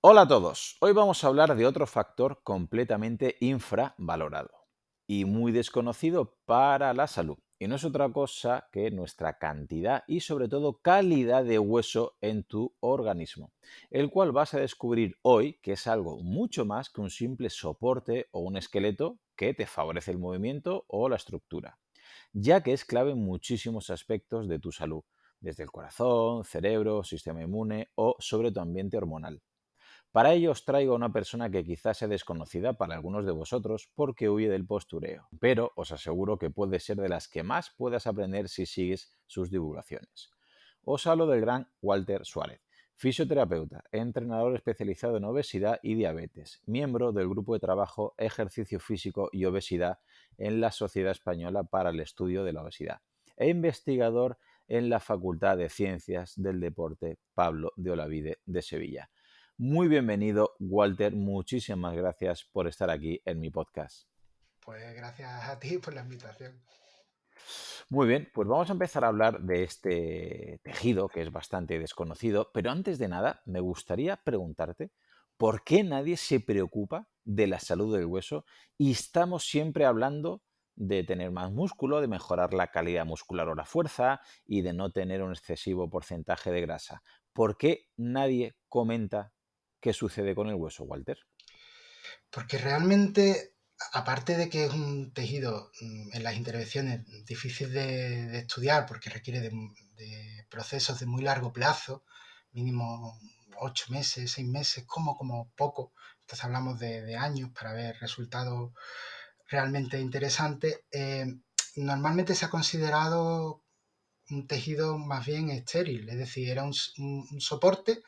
Hola a todos. Hoy vamos a hablar de otro factor completamente infravalorado y muy desconocido para la salud. Y no es otra cosa que nuestra cantidad y sobre todo calidad de hueso en tu organismo, el cual vas a descubrir hoy que es algo mucho más que un simple soporte o un esqueleto que te favorece el movimiento o la estructura, ya que es clave en muchísimos aspectos de tu salud, desde el corazón, cerebro, sistema inmune o sobre tu ambiente hormonal. Para ello os traigo a una persona que quizás sea desconocida para algunos de vosotros porque huye del postureo, pero os aseguro que puede ser de las que más puedas aprender si sigues sus divulgaciones. Os hablo del gran Walter Suárez, fisioterapeuta, entrenador especializado en obesidad y diabetes, miembro del grupo de trabajo Ejercicio Físico y Obesidad en la Sociedad Española para el Estudio de la Obesidad e investigador en la Facultad de Ciencias del Deporte Pablo de Olavide de Sevilla. Muy bienvenido, Walter. Muchísimas gracias por estar aquí en mi podcast. Pues gracias a ti por la invitación. Muy bien, pues vamos a empezar a hablar de este tejido que es bastante desconocido, pero antes de nada me gustaría preguntarte por qué nadie se preocupa de la salud del hueso y estamos siempre hablando de tener más músculo, de mejorar la calidad muscular o la fuerza y de no tener un excesivo porcentaje de grasa. ¿Por qué nadie comenta qué sucede con el hueso, Walter? Porque realmente, aparte de que es un tejido en las intervenciones difícil de estudiar, porque requiere de procesos de muy largo plazo, mínimo 8 meses, 6 meses, como poco. Entonces hablamos de años para ver resultados realmente interesantes. Normalmente se ha considerado un tejido más bien estéril, es decir, era un soporte,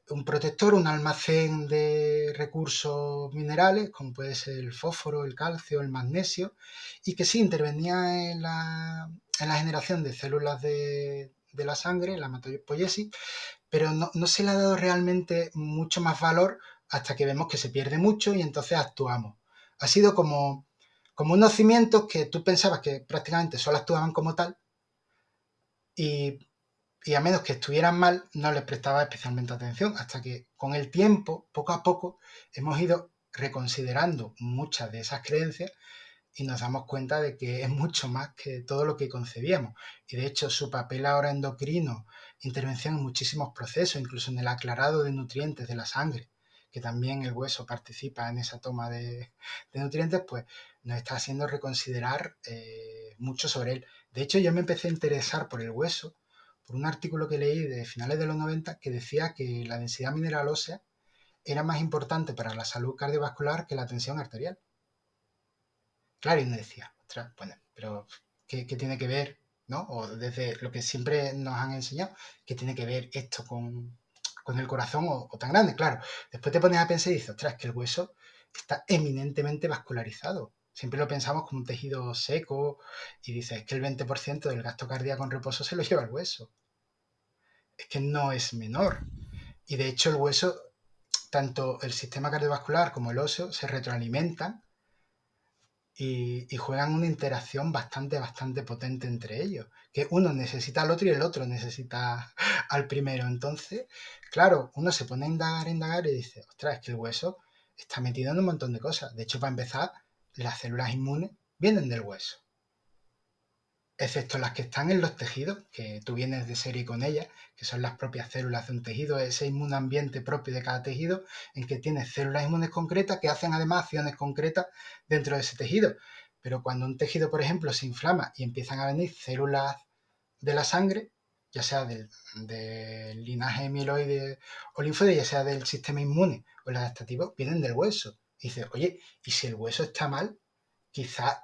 un protector, un almacén de recursos minerales, como puede ser el fósforo, el calcio, el magnesio, y que sí intervenía en la generación de células de la sangre, la hematopoiesis, pero no se le ha dado realmente mucho más valor hasta que vemos que se pierde mucho y entonces actuamos. Ha sido como unos cimientos que tú pensabas que prácticamente solo actuaban como tal y y a menos que estuvieran mal, no les prestaba especialmente atención, hasta que con el tiempo, poco a poco, hemos ido reconsiderando muchas de esas creencias y nos damos cuenta de que es mucho más que todo lo que concebíamos. Y de hecho, su papel ahora endocrino, intervención en muchísimos procesos, incluso en el aclarado de nutrientes de la sangre, que también el hueso participa en esa toma de nutrientes, pues nos está haciendo reconsiderar mucho sobre él. De hecho, yo me empecé a interesar por el hueso por un artículo que leí de finales de los 90 que decía que la densidad mineral ósea era más importante para la salud cardiovascular que la tensión arterial. Claro, y uno decía, ostras, bueno, pero ¿qué tiene que ver? ¿No? O desde lo que siempre nos han enseñado, ¿qué tiene que ver esto con el corazón o tan grande? Claro, después te pones a pensar y dices, ostras, es que el hueso está eminentemente vascularizado. Siempre lo pensamos como un tejido seco y dices, es que el 20% del gasto cardíaco en reposo se lo lleva el hueso. Es que no es menor. Y de hecho el hueso, tanto el sistema cardiovascular como el óseo, se retroalimentan y juegan una interacción bastante potente entre ellos. Que uno necesita al otro y el otro necesita al primero. Entonces, claro, uno se pone a indagar y dice, ostras, es que el hueso está metido en un montón de cosas. De hecho, para empezar, las células inmunes vienen del hueso, excepto las que están en los tejidos, que tú vienes de serie con ellas, que son las propias células de un tejido, ese inmunambiente propio de cada tejido, en que tienes células inmunes concretas que hacen además acciones concretas dentro de ese tejido. Pero cuando un tejido, por ejemplo, se inflama y empiezan a venir células de la sangre, ya sea del linaje mieloide o linfoide, ya sea del sistema inmune o el adaptativo, vienen del hueso. Y dices, oye, y si el hueso está mal, quizás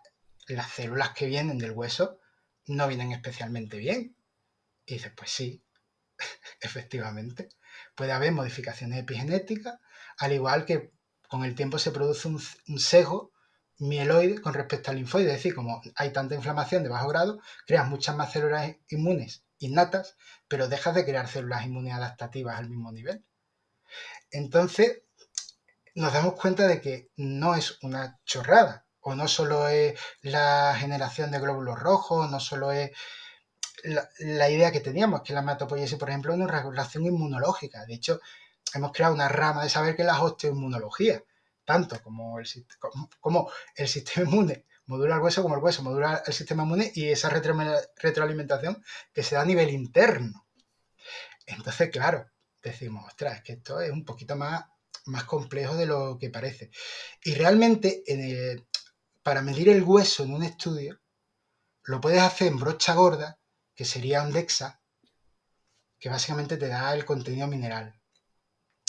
las células que vienen del hueso no vienen especialmente bien. Y dices, pues sí, efectivamente. Puede haber modificaciones epigenéticas, al igual que con el tiempo se produce un sesgo mieloide con respecto al linfoide. Es decir, como hay tanta inflamación de bajo grado, creas muchas más células inmunes innatas, pero dejas de crear células inmunes adaptativas al mismo nivel. Entonces, nos damos cuenta de que no es una chorrada, o no solo es la generación de glóbulos rojos, no solo es la idea que teníamos, que la hematopoiesis, por ejemplo, es una regulación inmunológica. De hecho, hemos creado una rama de saber que es la osteoinmunología, tanto como el sistema inmune modula el hueso, como el hueso modula el sistema inmune y esa retroalimentación que se da a nivel interno. Entonces, claro, decimos, ostras, es que esto es un poquito más complejo de lo que parece. Y realmente, para medir el hueso en un estudio, lo puedes hacer en brocha gorda, que sería un DEXA, que básicamente te da el contenido mineral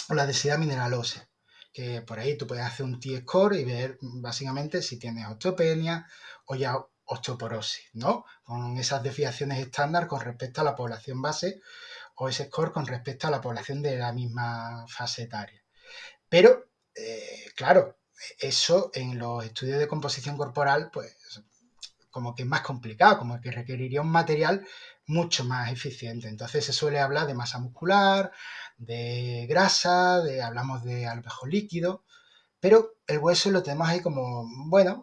o la densidad mineral ósea, que por ahí tú puedes hacer un T-score y ver básicamente si tienes osteopenia o ya osteoporosis, ¿no? Con esas desviaciones estándar con respecto a la población base o ese score con respecto a la población de la misma fase etaria. Pero, claro, eso en los estudios de composición corporal, pues como que es más complicado, como que requeriría un material mucho más eficiente. Entonces se suele hablar de masa muscular, de grasa, hablamos de a lo mejor líquido, pero el hueso lo tenemos ahí como, bueno,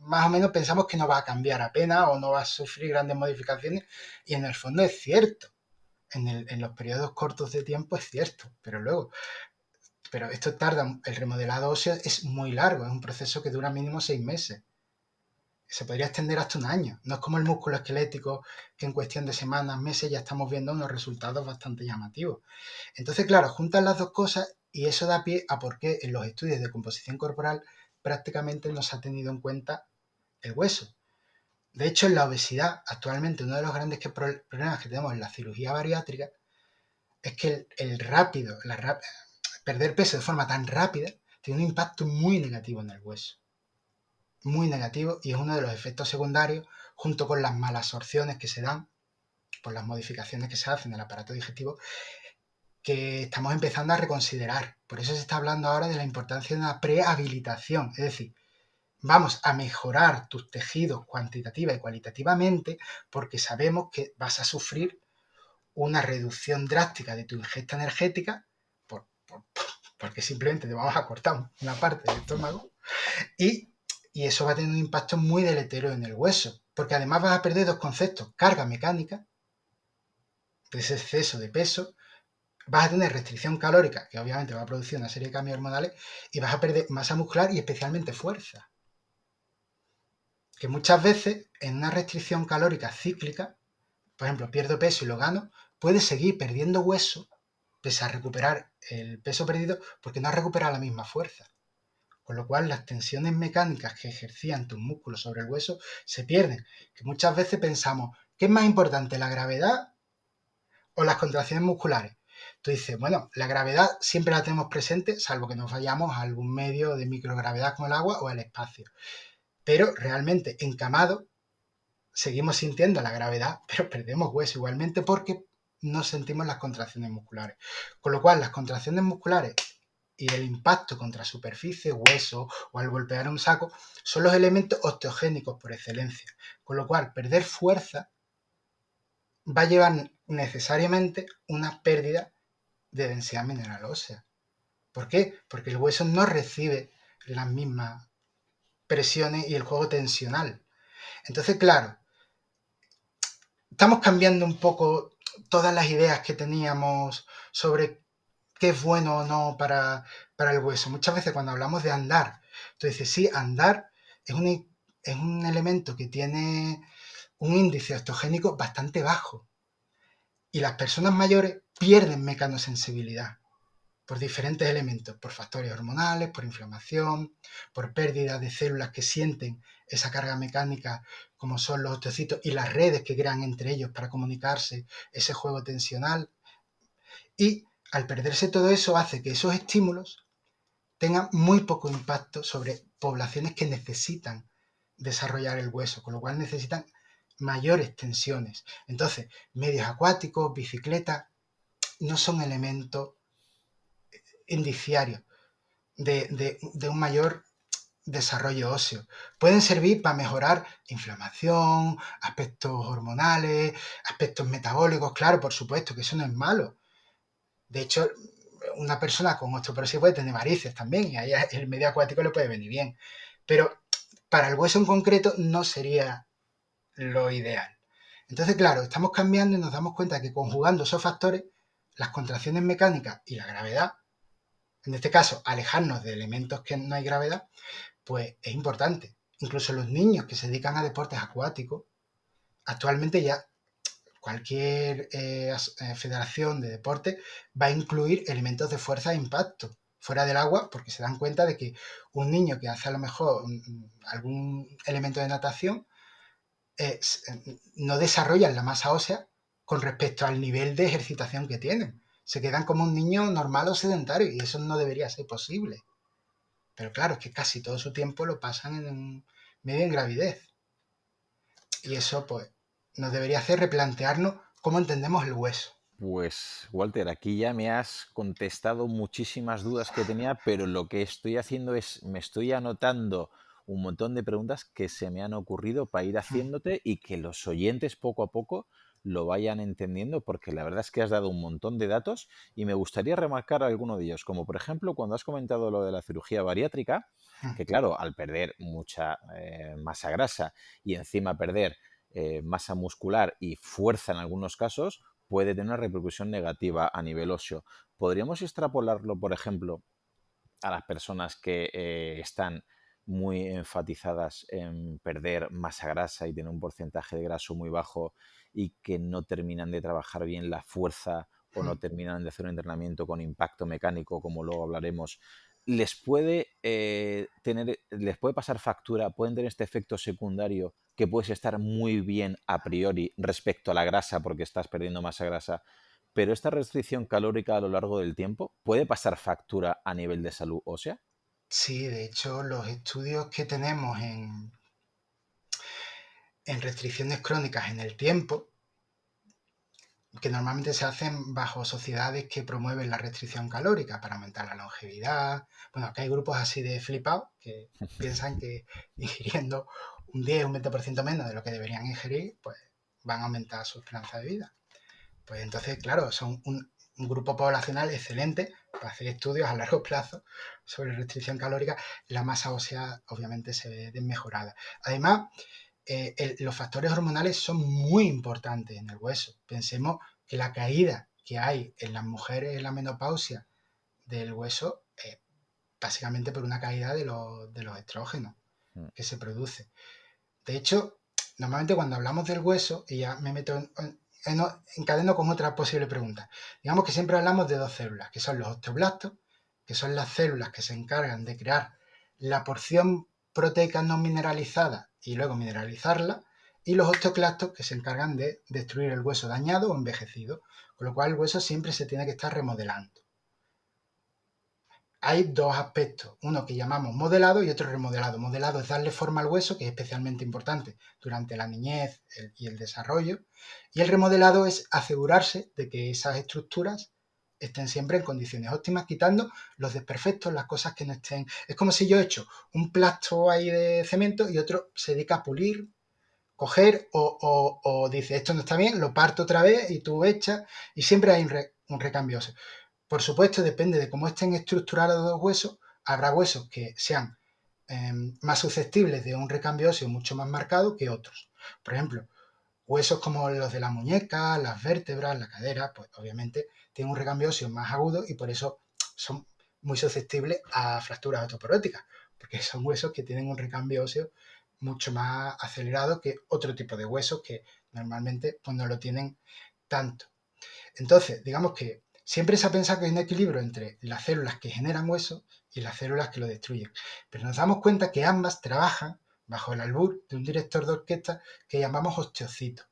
más o menos pensamos que no va a cambiar apenas o no va a sufrir grandes modificaciones y en el fondo es cierto. En los periodos cortos de tiempo es cierto, pero esto tarda, el remodelado óseo es muy largo, es un proceso que dura mínimo 6 meses. Se podría extender hasta un año. No es como el músculo esquelético que en cuestión de semanas, meses ya estamos viendo unos resultados bastante llamativos. Entonces, claro, juntan las dos cosas y eso da pie a por qué en los estudios de composición corporal prácticamente no se ha tenido en cuenta el hueso. De hecho, en la obesidad, actualmente uno de los grandes problemas que tenemos en la cirugía bariátrica es que perder peso de forma tan rápida tiene un impacto muy negativo en el hueso. Muy negativo y es uno de los efectos secundarios junto con las malabsorciones que se dan por las modificaciones que se hacen en el aparato digestivo que estamos empezando a reconsiderar. Por eso se está hablando ahora de la importancia de una prehabilitación, es decir, vamos a mejorar tus tejidos cuantitativa y cualitativamente porque sabemos que vas a sufrir una reducción drástica de tu ingesta energética porque simplemente te vamos a cortar una parte del estómago y, y eso va a tener un impacto muy deletéreo en el hueso, porque además vas a perder dos conceptos, carga mecánica, de ese exceso de peso, vas a tener restricción calórica, que obviamente va a producir una serie de cambios hormonales, y vas a perder masa muscular y especialmente fuerza. Que muchas veces en una restricción calórica cíclica, por ejemplo, pierdo peso y lo gano, puedes seguir perdiendo hueso pese a recuperar el peso perdido porque no has recuperado la misma fuerza. Con lo cual las tensiones mecánicas que ejercían tus músculos sobre el hueso se pierden. Que muchas veces pensamos, ¿qué es más importante, la gravedad o las contracciones musculares? Tú dices, bueno, la gravedad siempre la tenemos presente, salvo que nos vayamos a algún medio de microgravedad como el agua o el espacio. Pero realmente encamado seguimos sintiendo la gravedad, pero perdemos hueso igualmente porque no sentimos las contracciones musculares. Con lo cual las contracciones musculares y el impacto contra superficie, hueso o al golpear un saco son los elementos osteogénicos por excelencia. Con lo cual, perder fuerza va a llevar necesariamente una pérdida de densidad mineral ósea. ¿Por qué? Porque el hueso no recibe las mismas presiones y el juego tensional. Entonces, claro, estamos cambiando un poco todas las ideas que teníamos sobre qué es bueno o no para el hueso. Muchas veces cuando hablamos de andar, tú dices, sí, andar es un elemento que tiene un índice osteogénico bastante bajo y las personas mayores pierden mecanosensibilidad por diferentes elementos, por factores hormonales, por inflamación, por pérdida de células que sienten esa carga mecánica como son los osteocitos y las redes que crean entre ellos para comunicarse, ese juego tensional. Y al perderse todo eso hace que esos estímulos tengan muy poco impacto sobre poblaciones que necesitan desarrollar el hueso, con lo cual necesitan mayores tensiones. Entonces, medios acuáticos, bicicleta, no son elementos indiciarios de un mayor desarrollo óseo. Pueden servir para mejorar inflamación, aspectos hormonales, aspectos metabólicos, claro, por supuesto, que eso no es malo. De hecho, una persona con osteoporosis puede tener varices también y ahí el medio acuático le puede venir bien. Pero para el hueso en concreto no sería lo ideal. Entonces, claro, estamos cambiando y nos damos cuenta que conjugando esos factores, las contracciones mecánicas y la gravedad, en este caso alejarnos de elementos que no hay gravedad, pues es importante. Incluso los niños que se dedican a deportes acuáticos, actualmente ya cualquier federación de deporte va a incluir elementos de fuerza e impacto fuera del agua, porque se dan cuenta de que un niño que hace a lo mejor algún elemento de natación no desarrollan la masa ósea con respecto al nivel de ejercitación que tienen. Se quedan como un niño normal o sedentario y eso no debería ser posible. Pero claro, es que casi todo su tiempo lo pasan en medio en gravidez. Y eso pues nos debería hacer replantearnos cómo entendemos el hueso. Pues, Walter, aquí ya me has contestado muchísimas dudas que tenía, pero lo que estoy haciendo es, me estoy anotando un montón de preguntas que se me han ocurrido para ir haciéndote y que los oyentes poco a poco lo vayan entendiendo, porque la verdad es que has dado un montón de datos y me gustaría remarcar alguno de ellos, como por ejemplo cuando has comentado lo de la cirugía bariátrica, que claro, al perder mucha masa grasa y encima perder masa muscular y fuerza en algunos casos, puede tener una repercusión negativa a nivel óseo. ¿Podríamos extrapolarlo, por ejemplo, a las personas que están muy enfatizadas en perder masa grasa y tener un porcentaje de graso muy bajo y que no terminan de trabajar bien la fuerza o no terminan de hacer un entrenamiento con impacto mecánico, como luego hablaremos? Les puede pasar factura, pueden tener este efecto secundario que puedes estar muy bien a priori respecto a la grasa porque estás perdiendo masa grasa, pero esta restricción calórica a lo largo del tiempo puede pasar factura a nivel de salud ósea. Sí, de hecho, los estudios que tenemos en restricciones crónicas en el tiempo, que normalmente se hacen bajo sociedades que promueven la restricción calórica para aumentar la longevidad. Bueno, acá hay grupos así de flipados que piensan que ingiriendo un 10, un 20% menos de lo que deberían ingerir, pues van a aumentar su esperanza de vida. Pues entonces, claro, son un grupo poblacional excelente para hacer estudios a largo plazo sobre restricción calórica. La masa ósea obviamente se ve desmejorada. Además, los factores hormonales son muy importantes en el hueso. Pensemos que la caída que hay en las mujeres en la menopausia del hueso es básicamente por una caída de los estrógenos Mm. que se produce. De hecho, normalmente cuando hablamos del hueso, y ya me meto encadeno con otra posible pregunta. Digamos que siempre hablamos de dos células, que son los osteoblastos, que son las células que se encargan de crear la porción proteica no mineralizada y luego mineralizarla, y los osteoclastos que se encargan de destruir el hueso dañado o envejecido, con lo cual el hueso siempre se tiene que estar remodelando. Hay dos aspectos, uno que llamamos modelado y otro remodelado. Modelado es darle forma al hueso, que es especialmente importante durante la niñez y el desarrollo, y el remodelado es asegurarse de que esas estructuras estén siempre en condiciones óptimas, quitando los desperfectos, las cosas que no estén. Es como si yo he hecho un plasto ahí de cemento y otro se dedica a pulir, coger o dice esto no está bien, lo parto otra vez y tú echas y siempre hay un recambio. Por supuesto, depende de cómo estén estructurados los huesos. Habrá huesos que sean más susceptibles de un recambio óseo mucho más marcado que otros. Por ejemplo, huesos como los de la muñeca, las vértebras, la cadera, pues obviamente tienen un recambio óseo más agudo y por eso son muy susceptibles a fracturas osteoporóticas, porque son huesos que tienen un recambio óseo mucho más acelerado que otro tipo de huesos que normalmente pues, no lo tienen tanto. Entonces, digamos que siempre se ha pensado que hay un equilibrio entre las células que generan hueso y las células que lo destruyen. Pero nos damos cuenta que ambas trabajan bajo el albur de un director de orquesta que llamamos osteocito.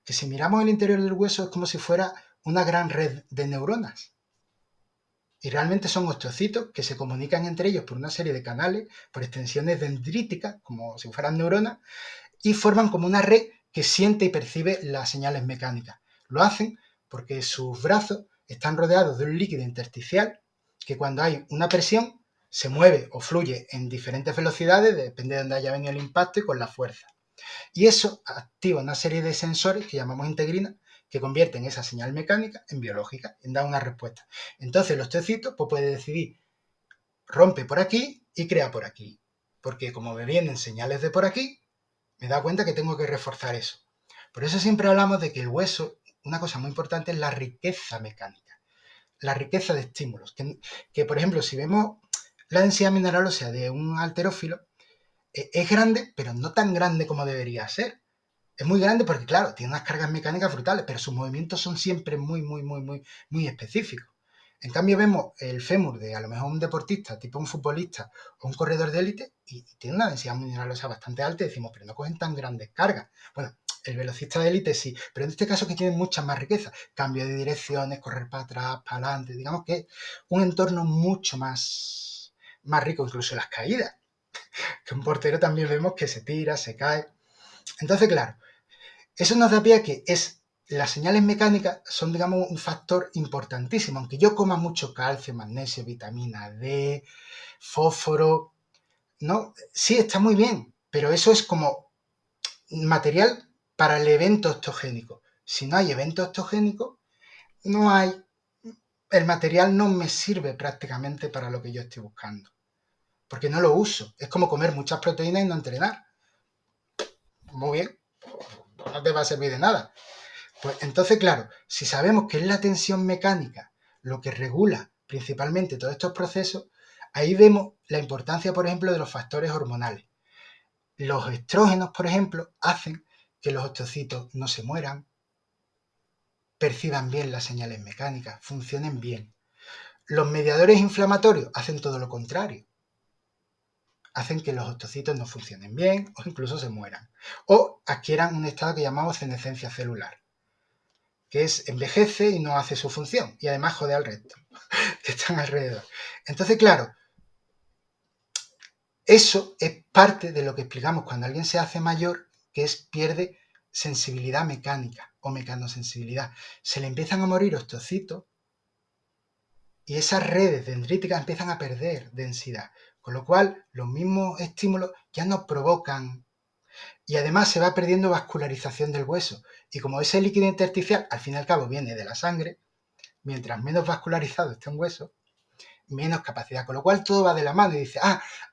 Que si miramos el interior del hueso es como si fuera una gran red de neuronas. Y realmente son osteocitos que se comunican entre ellos por una serie de canales, por extensiones dendríticas, como si fueran neuronas, y forman como una red que siente y percibe las señales mecánicas. Lo hacen porque sus brazos están rodeados de un líquido intersticial que cuando hay una presión se mueve o fluye en diferentes velocidades, depende de dónde haya venido el impacto y con la fuerza. Y eso activa una serie de sensores que llamamos integrinas que convierten esa señal mecánica en biológica, en dar una respuesta. Entonces el osteocito pues, puede decidir, rompe por aquí y crea por aquí. Porque como me vienen señales de por aquí, me da cuenta que tengo que reforzar eso. Por eso siempre hablamos de que el hueso, una cosa muy importante es la riqueza mecánica. la riqueza de estímulos. Que, por ejemplo, si vemos la densidad mineral ósea de un halterófilo, es grande, pero no tan grande como debería ser. Es muy grande porque, claro, tiene unas cargas mecánicas brutales, pero sus movimientos son siempre muy específicos. En cambio, vemos el fémur de a lo mejor un deportista, tipo un futbolista o un corredor de élite, y tiene una densidad mineral ósea bastante alta y decimos, pero no cogen tan grandes cargas. Bueno, el velocista de élite sí, pero en este caso que tiene mucha más riqueza. Cambio de direcciones, correr para atrás, para adelante, digamos que es un entorno mucho más rico, incluso las caídas. Que un portero también vemos que se tira, se cae. Entonces, claro, eso nos da pie a que las señales mecánicas son, digamos, un factor importantísimo. Aunque yo coma mucho calcio, magnesio, vitamina D, fósforo, ¿no? Sí, está muy bien, pero eso es como material para el evento octogénico. Si no hay evento octogénico, no hay... El material no me sirve prácticamente para lo que yo estoy buscando, porque no lo uso. Es como comer muchas proteínas y no entrenar. Muy bien, no te va a servir de nada. Pues entonces, claro, si sabemos que es la tensión mecánica lo que regula principalmente todos estos procesos, ahí vemos la importancia, por ejemplo, de los factores hormonales. Los estrógenos, por ejemplo, hacen que los osteocitos no se mueran, perciban bien las señales mecánicas, funcionen bien. Los mediadores inflamatorios hacen todo lo contrario, hacen que los osteocitos no funcionen bien o incluso se mueran, o adquieran un estado que llamamos senescencia celular, que es envejece y no hace su función, y además jode al resto que están alrededor. Entonces, claro, eso es parte de lo que explicamos cuando alguien se hace mayor, que es pierde sensibilidad mecánica o mecanosensibilidad. Se le empiezan a morir osteocitos y esas redes dendríticas empiezan a perder densidad, con lo cual los mismos estímulos ya no provocan y además se va perdiendo vascularización del hueso. Y como ese líquido intersticial al fin y al cabo viene de la sangre, mientras menos vascularizado esté un hueso, menos capacidad, con lo cual todo va de la mano y dice,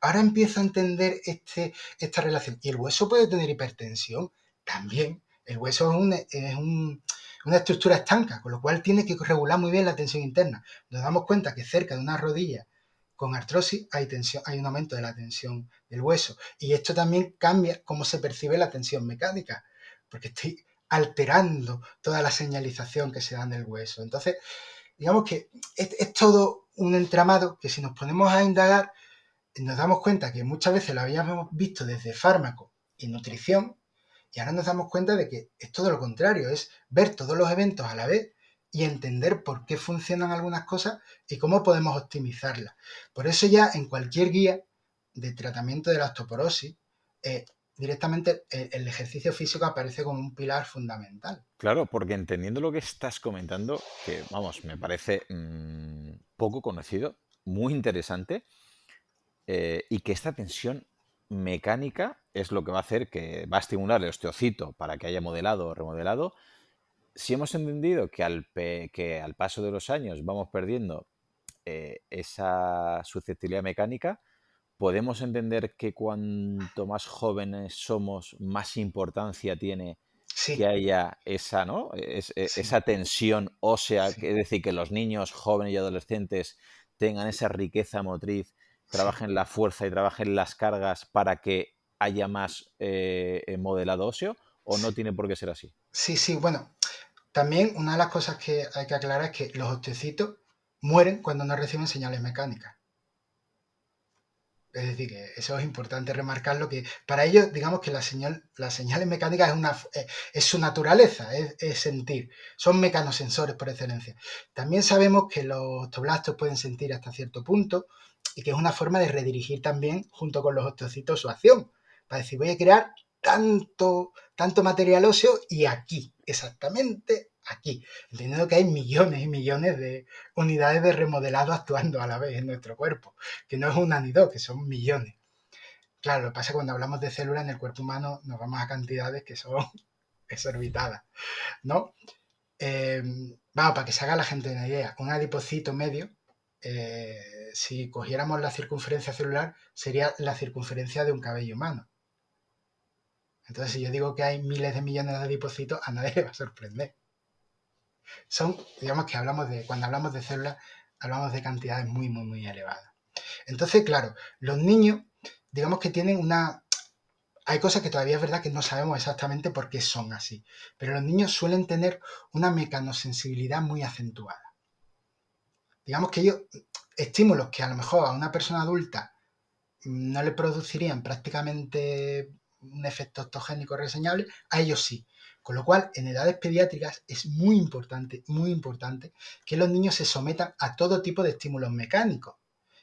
ahora empiezo a entender esta relación. Y el hueso puede tener hipertensión también. El hueso una estructura estanca, con lo cual tiene que regular muy bien la tensión interna. Nos damos cuenta que cerca de una rodilla con artrosis hay un aumento de la tensión del hueso. Y esto también cambia cómo se percibe la tensión mecánica, porque estoy alterando toda la señalización que se da en el hueso. Entonces, digamos que es todo un entramado que si nos ponemos a indagar, nos damos cuenta que muchas veces lo habíamos visto desde fármaco y nutrición, y ahora nos damos cuenta de que es todo lo contrario, es ver todos los eventos a la vez y entender por qué funcionan algunas cosas y cómo podemos optimizarlas. Por eso ya en cualquier guía de tratamiento de la osteoporosis, directamente el ejercicio físico aparece como un pilar fundamental. Claro, porque entendiendo lo que estás comentando, que vamos, me parece poco conocido, muy interesante, y que esta tensión mecánica es lo que va a hacer que va a estimular el osteocito para que haya modelado o remodelado. Si hemos entendido que que al paso de los años vamos perdiendo esa susceptibilidad mecánica, podemos entender que cuanto más jóvenes somos, más importancia tiene que Sí, haya esa, ¿no? sí, Esa tensión ósea, sí, es decir, que los niños jóvenes y adolescentes tengan esa riqueza motriz, sí. trabajen la fuerza y trabajen las cargas para que haya más modelado óseo, o no Sí, tiene por qué ser así. sí, sí. Bueno, también una de las cosas que hay que aclarar es que los osteocitos mueren cuando no reciben señales mecánicas. Es decir, que eso es importante remarcarlo, que para ellos, digamos que las señales mecánicas es su naturaleza, es sentir. Son mecanosensores por excelencia. También sabemos que los osteoblastos pueden sentir hasta cierto punto y que es una forma de redirigir también, junto con los osteocitos, su acción. Para decir, voy a crear tanto material óseo y aquí, exactamente aquí. Entendiendo que hay millones y millones de unidades de remodelado actuando a la vez en nuestro cuerpo, que no es una ni dos, que son millones. Claro, lo que pasa es que cuando hablamos de células en el cuerpo humano nos vamos a cantidades que son exorbitadas, ¿no? Vamos, para que se haga la gente una idea, un adipocito medio, si cogiéramos la circunferencia celular, sería la circunferencia de un cabello humano. Entonces, si yo digo que hay miles de millones de adipocitos, a nadie le va a sorprender. Son, digamos que cuando hablamos de células, hablamos de cantidades muy, muy, muy elevadas. Entonces, claro, los niños, digamos que tienen una... Hay cosas que todavía es verdad que no sabemos exactamente por qué son así, pero los niños suelen tener una mecanosensibilidad muy acentuada. Digamos que ellos, estímulos que a lo mejor a una persona adulta no le producirían prácticamente un efecto octogénico reseñable, a ellos sí. Con lo cual, en edades pediátricas es muy importante que los niños se sometan a todo tipo de estímulos mecánicos.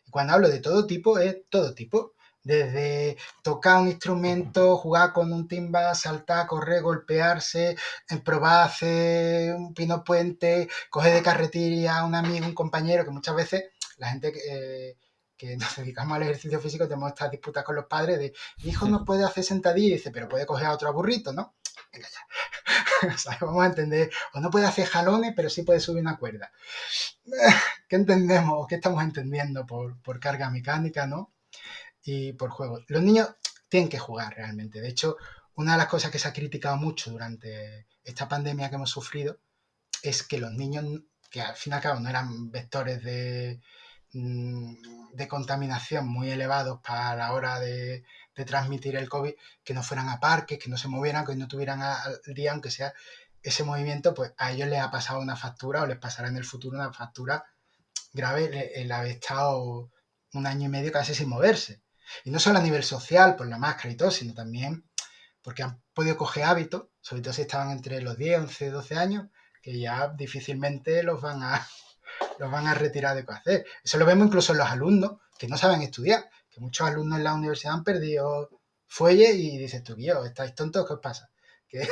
Y cuando hablo de todo tipo, es todo tipo. Desde tocar un instrumento, jugar con un timba, saltar, correr, golpearse, probar a hacer un pino puente, coger de carretilla a un amigo, un compañero, que muchas veces la gente que nos dedicamos al ejercicio físico tenemos estas disputas con los padres de mi hijo no puede hacer sentadilla y dice, pero puede coger a otro burrito, ¿no? Venga ya. O sea, vamos a entender, o no puede hacer jalones, pero sí puede subir una cuerda. ¿Qué entendemos? ¿Qué estamos entendiendo por carga mecánica, ¿no? Y por juego. Los niños tienen que jugar realmente. De hecho, una de las cosas que se ha criticado mucho durante esta pandemia que hemos sufrido es que los niños, que al fin y al cabo no eran vectores de contaminación muy elevados para la hora de transmitir el COVID, que no fueran a parques, que no se movieran, que no tuvieran al día, aunque sea ese movimiento, pues a ellos les ha pasado una factura o les pasará en el futuro una factura grave el haber estado un año y medio casi sin moverse. Y no solo a nivel social, por la máscara y todo, sino también porque han podido coger hábitos, sobre todo si estaban entre los 10, 11, 12 años, que ya difícilmente los van a retirar de qué hacer. Eso lo vemos incluso en los alumnos que no saben estudiar, que muchos alumnos en la universidad han perdido fuelle y dices tú, yo, ¿estáis tontos? ¿Qué os pasa? Que,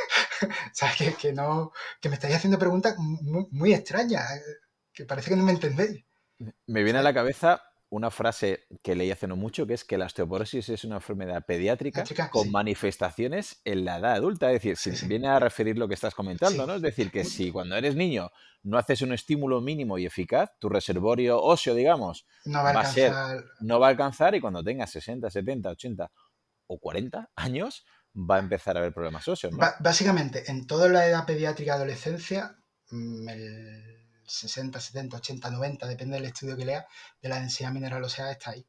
¿sabes? No, que me estáis haciendo preguntas muy, muy extrañas, que parece que no me entendéis. Me viene a ¿Sabes? la cabeza una frase que leí hace no mucho, que es que la osteoporosis es una enfermedad ¿Una pediátrica chica? con Sí, manifestaciones en la edad adulta. Es decir, sí, sí, viene a referir lo que estás comentando, sí. ¿no? Es decir, que si cuando eres niño no haces un estímulo mínimo y eficaz, tu reservorio óseo, digamos, No va a va a ser, alcanzar. no va a alcanzar y cuando tengas 60, 70, 80 o 40 años, va a empezar a haber problemas óseos, ¿no? Básicamente, en toda la edad pediátrica adolescencia, el 60, 70, 80, 90, depende del estudio que lea, de la densidad mineral ósea está ahí.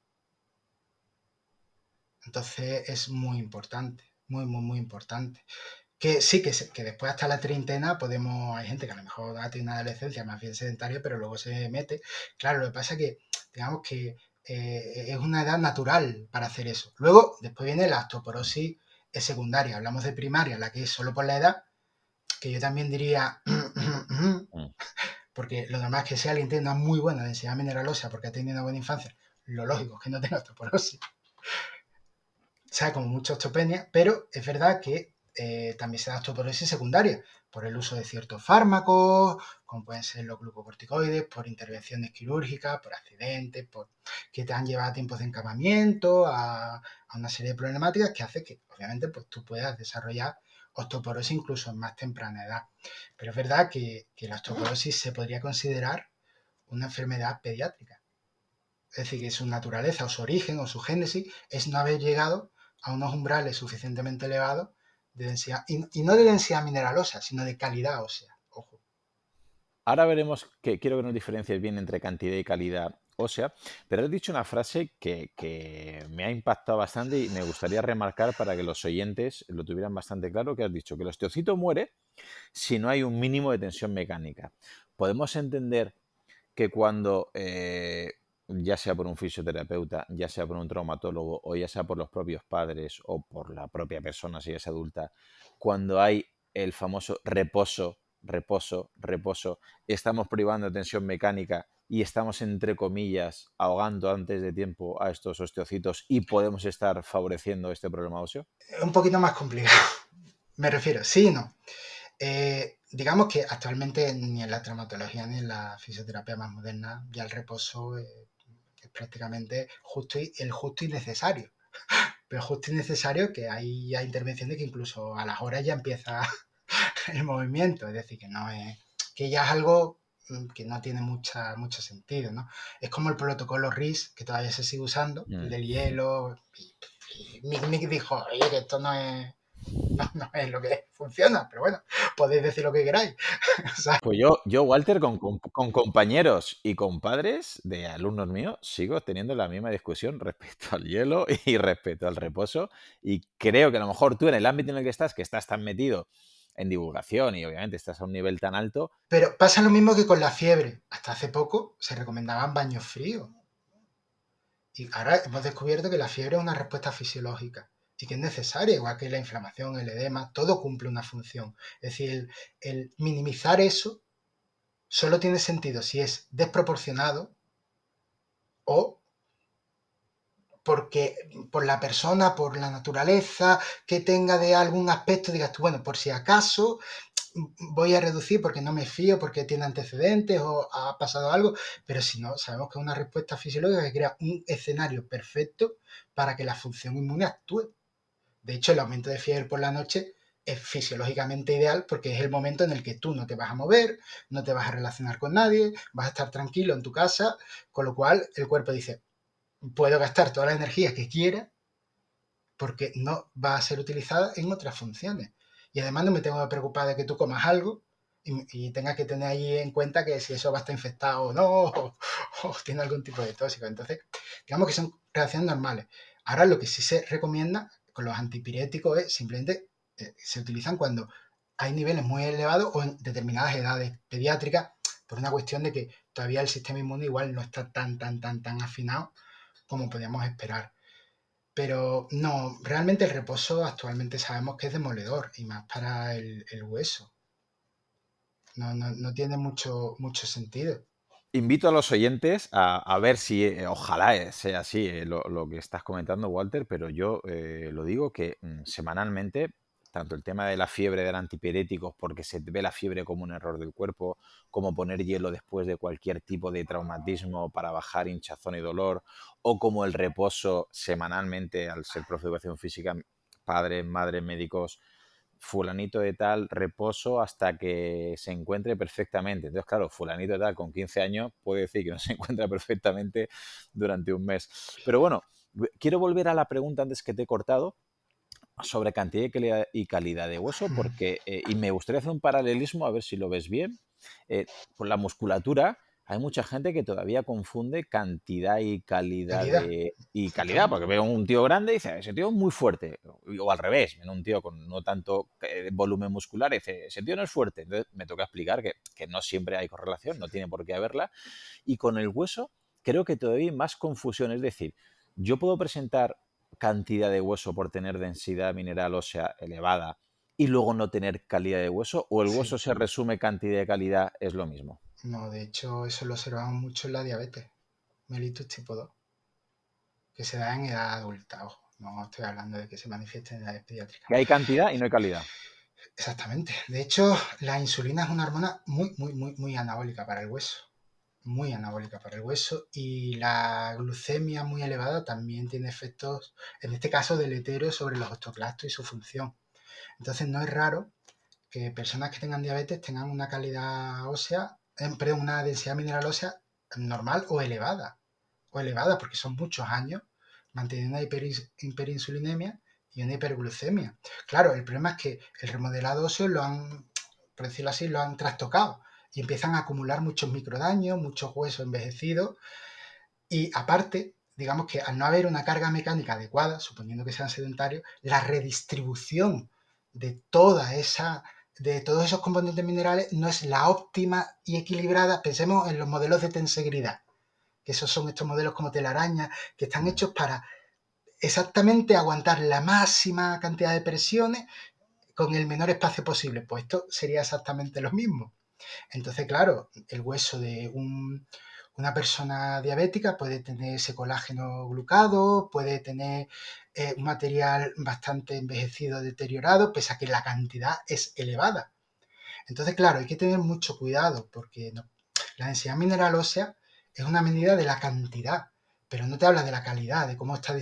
Entonces es muy importante, muy, muy, muy importante. Que sí, que después hasta la treintena podemos, hay gente que a lo mejor ha tenido una adolescencia más bien sedentaria, pero luego se mete. Claro, lo que pasa es que, digamos que es una edad natural para hacer eso. Luego, después viene la osteoporosis secundaria. Hablamos de primaria, la que es solo por la edad, que yo también diría, Mm. porque lo normal es que sea alguien que tenga una muy buena densidad mineral ósea porque ha tenido una buena infancia. Lo lógico es que no tenga osteoporosis, o sea, como mucha osteopenia, pero es verdad que también se da osteoporosis secundaria por el uso de ciertos fármacos, como pueden ser los glucocorticoides, por intervenciones quirúrgicas, por accidentes, por que te han llevado a tiempos de encamamiento, a una serie de problemáticas que hace que, obviamente, pues tú puedas desarrollar osteoporosis incluso en más temprana edad. Pero es verdad que la osteoporosis se podría considerar una enfermedad pediátrica. Es decir, que su naturaleza o su origen o su génesis es no haber llegado a unos umbrales suficientemente elevados de densidad, y no de densidad mineralosa, sino de calidad ósea. Ojo. Ahora veremos que quiero que nos diferencies bien entre cantidad y calidad ósea, pero has dicho una frase que me ha impactado bastante y me gustaría remarcar para que los oyentes lo tuvieran bastante claro, que has dicho que el osteocito muere si no hay un mínimo de tensión mecánica. Podemos entender que cuando, ya sea por un fisioterapeuta, ya sea por un traumatólogo o ya sea por los propios padres o por la propia persona si es adulta, cuando hay el famoso reposo, reposo, reposo, estamos privando de tensión mecánica y estamos, entre comillas, ahogando antes de tiempo a estos osteocitos y podemos estar favoreciendo este problema óseo? Es un poquito más complicado. Me refiero, sí y no. Digamos que actualmente ni en la traumatología ni en la fisioterapia más moderna ya el reposo es prácticamente el justo y necesario. Pero justo y necesario que hay ya intervenciones que incluso a las horas ya empieza el movimiento, es decir, que no es, que ya es algo que no tiene mucho sentido, ¿no? Es como el protocolo RIS, que todavía se sigue usando, el Mm. del hielo, y Mick dijo, oye, que esto no es, No, no es lo que funciona, pero bueno, podéis decir lo que queráis. ¿Sabes? Pues yo, Walter, con compañeros y con padres de alumnos míos, sigo teniendo la misma discusión respecto al hielo y respecto al reposo. Y creo que a lo mejor tú en el ámbito en el que estás tan metido en divulgación y obviamente estás a un nivel tan alto. Pero pasa lo mismo que con la fiebre. Hasta hace poco se recomendaban baños fríos. Y ahora hemos descubierto que la fiebre es una respuesta fisiológica y que es necesaria, igual que la inflamación, el edema, todo cumple una función. Es decir, el minimizar eso solo tiene sentido si es desproporcionado o porque por la persona, por la naturaleza que tenga de algún aspecto, digas tú, bueno, por si acaso voy a reducir porque no me fío, porque tiene antecedentes o ha pasado algo, pero si no, sabemos que es una respuesta fisiológica que crea un escenario perfecto para que la función inmune actúe. De hecho, el aumento de fiebre por la noche es fisiológicamente ideal porque es el momento en el que tú no te vas a mover, no te vas a relacionar con nadie, vas a estar tranquilo en tu casa, con lo cual el cuerpo dice, puedo gastar toda la energía que quiera porque no va a ser utilizada en otras funciones. Y además no me tengo que preocupar de que tú comas algo y tengas que tener ahí en cuenta que si eso va a estar infectado o no, o tiene algún tipo de tóxico. Entonces, digamos que son reacciones normales. Ahora lo que sí se recomienda con los antipiréticos es simplemente se utilizan cuando hay niveles muy elevados o en determinadas edades pediátricas por una cuestión de que todavía el sistema inmune igual no está tan afinado como podíamos esperar. Pero no, realmente el reposo actualmente sabemos que es demoledor y más para el hueso. No tiene mucho sentido. Invito a los oyentes a ver si, ojalá sea así lo que estás comentando, Walter, pero yo lo digo que semanalmente, tanto el tema de la fiebre del antipiréticos, porque se ve la fiebre como un error del cuerpo, como poner hielo después de cualquier tipo de traumatismo para bajar hinchazón y dolor, o como el reposo semanalmente, al ser profe de educación física, padres, madres, médicos, fulanito de tal, reposo hasta que se encuentre perfectamente. Entonces, claro, fulanito de tal con 15 años puede decir que no se encuentra perfectamente durante un mes. Pero bueno, quiero volver a la pregunta antes que te he cortado sobre cantidad y calidad de hueso, porque, y me gustaría hacer un paralelismo, a ver si lo ves bien, con la musculatura. Hay mucha gente que todavía confunde cantidad y calidad Calidad, y calidad, porque exactamente. veo un tío grande y dice, ese tío es muy fuerte, o al revés, ven un tío con no tanto volumen muscular y dice, ese tío no es fuerte. Entonces me toca explicar que no siempre hay correlación, no tiene por qué haberla, y con el hueso creo que todavía hay más confusión. Es decir, yo puedo presentar cantidad de hueso por tener densidad mineral ósea elevada y luego no tener calidad de hueso, o el hueso Sí, se resume cantidad de calidad es lo mismo. no, de hecho eso lo observamos mucho en la diabetes, mellitus tipo 2, que se da en edad adulta, ojo, no estoy hablando de que se manifieste en edades pediátricas. Que hay cantidad y no hay calidad. Exactamente. De hecho, la insulina es una hormona muy anabólica para el hueso. Muy anabólica para el hueso y la glucemia muy elevada también tiene efectos, en este caso, deleterios sobre los osteoclastos y su función. Entonces no es raro que personas que tengan diabetes tengan una calidad ósea, perdón, una densidad mineral ósea normal o elevada porque son muchos años manteniendo una hiperinsulinemia y una hiperglucemia. Claro, el problema es que el remodelado óseo lo han, por decirlo así, lo han trastocado y empiezan a acumular muchos microdaños, muchos huesos envejecidos y aparte, digamos que al no haber una carga mecánica adecuada, suponiendo que sean sedentarios, la redistribución de de todos esos componentes minerales no es la óptima y equilibrada. Pensemos en los modelos de tensegridad, que esos son estos modelos como telaraña, que están Mm. hechos para exactamente aguantar la máxima cantidad de presiones con el menor espacio posible. Pues esto sería exactamente lo mismo. Entonces, claro, el hueso de una persona diabética puede tener ese colágeno glucado, puede tener un material bastante envejecido, deteriorado, pese a que la cantidad es elevada. Entonces, claro, hay que tener mucho cuidado porque no, la densidad mineral ósea es una medida de la cantidad, pero no te habla de la calidad, de cómo está